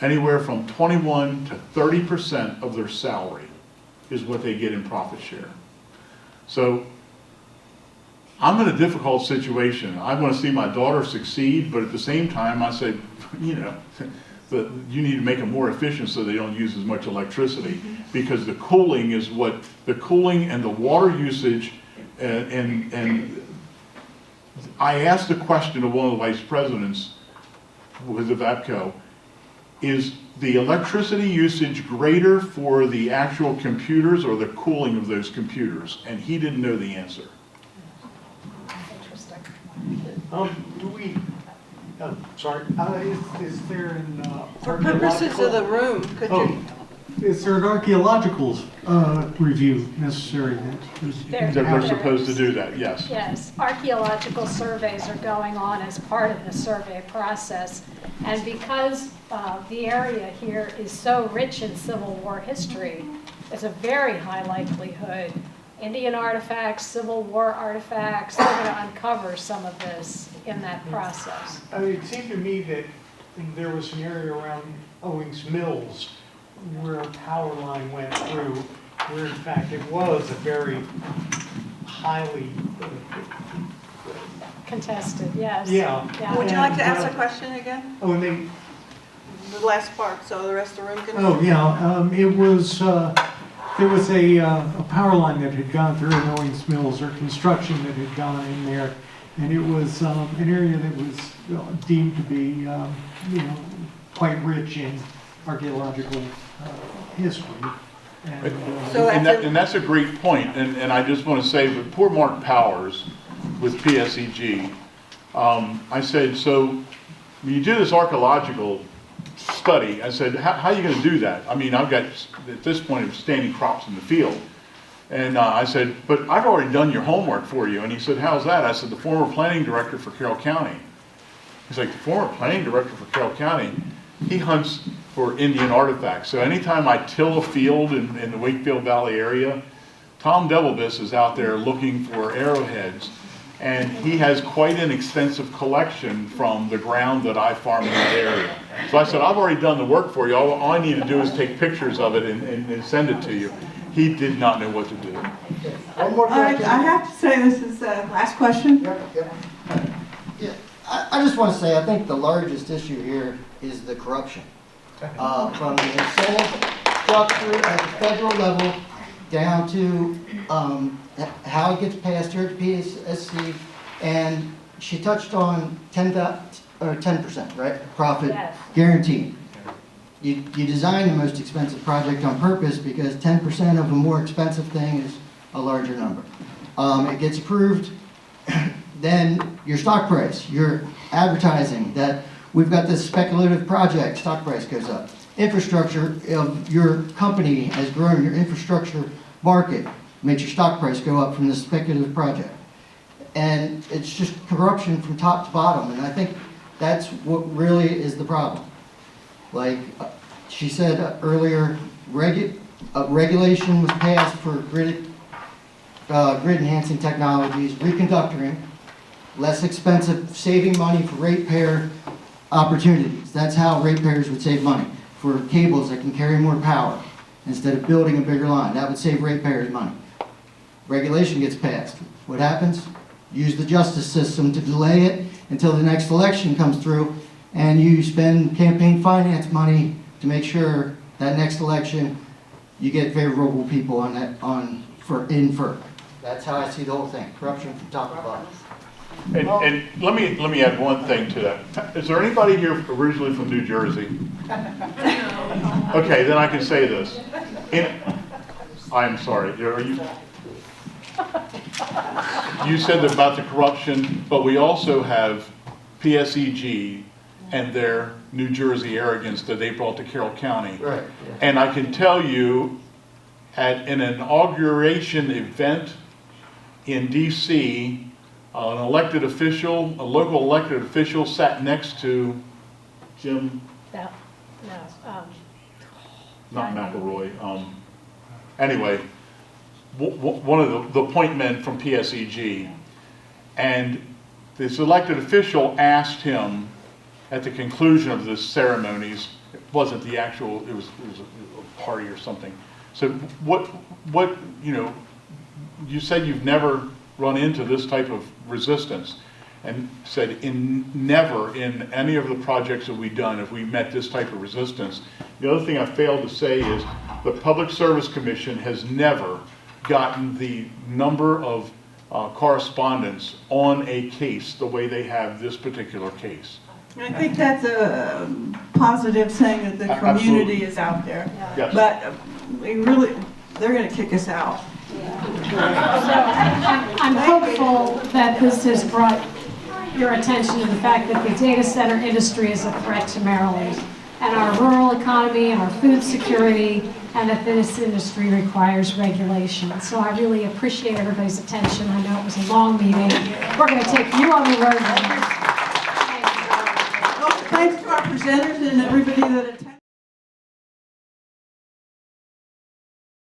Anywhere from 21 to 30% of their salary is what they get in profit share. So I'm in a difficult situation. I want to see my daughter succeed, but at the same time I say, you know, you need to make them more efficient so they don't use as much electricity, because the cooling is what, the cooling and the water usage and I asked the question of one of the vice presidents with the Evapco, is the electricity usage greater for the actual computers or the cooling of those computers? And he didn't know the answer. Do we, sorry, is there an For purposes of the archaeological- room, could Oh, you, is there an archaeological review necessary? They're supposed to do that, yes. Yes, archaeological surveys are going on as part of the survey process. And because the area here is so rich in Civil War history, there's a very high likelihood Indian artifacts, Civil War artifacts, they're going to uncover some of this in that process. I mean, it seemed to me that there was an area around Owings Mills where a power line went through, where in fact it was a very highly, Contested, yes. yeah. would you like to ask the question again? Oh, and they, The last part, so the rest of the room can. oh, yeah, it was, there was a power line that had gone through in Owings Mills, or construction that had gone in there, and it was an area that was deemed to be, quite rich in archaeological history. And that's a great point, and I just want to say, with poor Mark Powers with PSEG, I said, so when you do this archaeological study, I said, how are you going to do that? I mean, I've got, at this point, standing crops in the field. And I said, but I've already done your homework for you. And he said, how's that? I said, the former planning director for Carroll County. He's like, the former planning director for Carroll County, he hunts for Indian artifacts. So anytime I till a field in the Wakefield Valley area, Tom Devilbus is out there looking for arrowheads. And he has quite an extensive collection from the ground that I farm in that area. So I said, I've already done the work for you. All I need to do is take pictures of it and send it to you. He did not know what to do. One more All right, question. I have to say this is the last question. Yeah, I just want to say, I think the largest issue here is the corruption. From the incentive structure at the federal level down to how it gets passed here at PSC. And she touched on 10%, right? Profit Yes. guaranteed. You design the most expensive project on purpose because 10% of a more expensive thing is a larger number. It gets approved, then your stock price, your advertising that we've got this speculative project, stock price goes up. Infrastructure of your company has grown, your infrastructure market makes your stock price go up from this speculative project. And it's just corruption from top to bottom, and I think that's what really is the problem. Like she said earlier, regulation was passed for grid enhancing technologies, reconductoring, less expensive, saving money for ratepayer opportunities. That's how ratepayers would save money, for cables that can carry more power instead of building a bigger line. That would save ratepayers money. Regulation gets passed. What happens? Use the justice system to delay it until the next election comes through, and you spend campaign finance money to make sure that next election you get favorable people on that in FERC. That's how I see the whole thing. Corruption from top to bottom. And let me add one thing to that. Is there anybody here originally from New Jersey? Okay, then I can say this. I'm sorry. Are you? You said about the corruption, but we also have PSEG and their New Jersey arrogance that they brought to Carroll County. Right. And I can tell you, at an inauguration event in DC, an elected official, a local elected official, sat next to Jim. Not McElroy. Anyway, one of the point men from PSEG, and this elected official asked him at the conclusion of the ceremonies, it wasn't the actual, it was a party or something. So what you said you've never run into this type of resistance, and said never in any of the projects that we've done have we met this type of resistance. The other thing I failed to say is the Public Service Commission has never gotten the number of correspondence on a case the way they have this particular case. I think that's a positive thing that the community is out there. Yes. But they're going to kick us out. I'm hopeful that this has brought your attention to the fact that the data center industry is a threat to Maryland and our rural economy and our food security, and that this industry requires regulation. So I really appreciate everybody's attention. I know it was a long meeting. We're going to take you on the road. Thanks to our presenters and everybody that attended.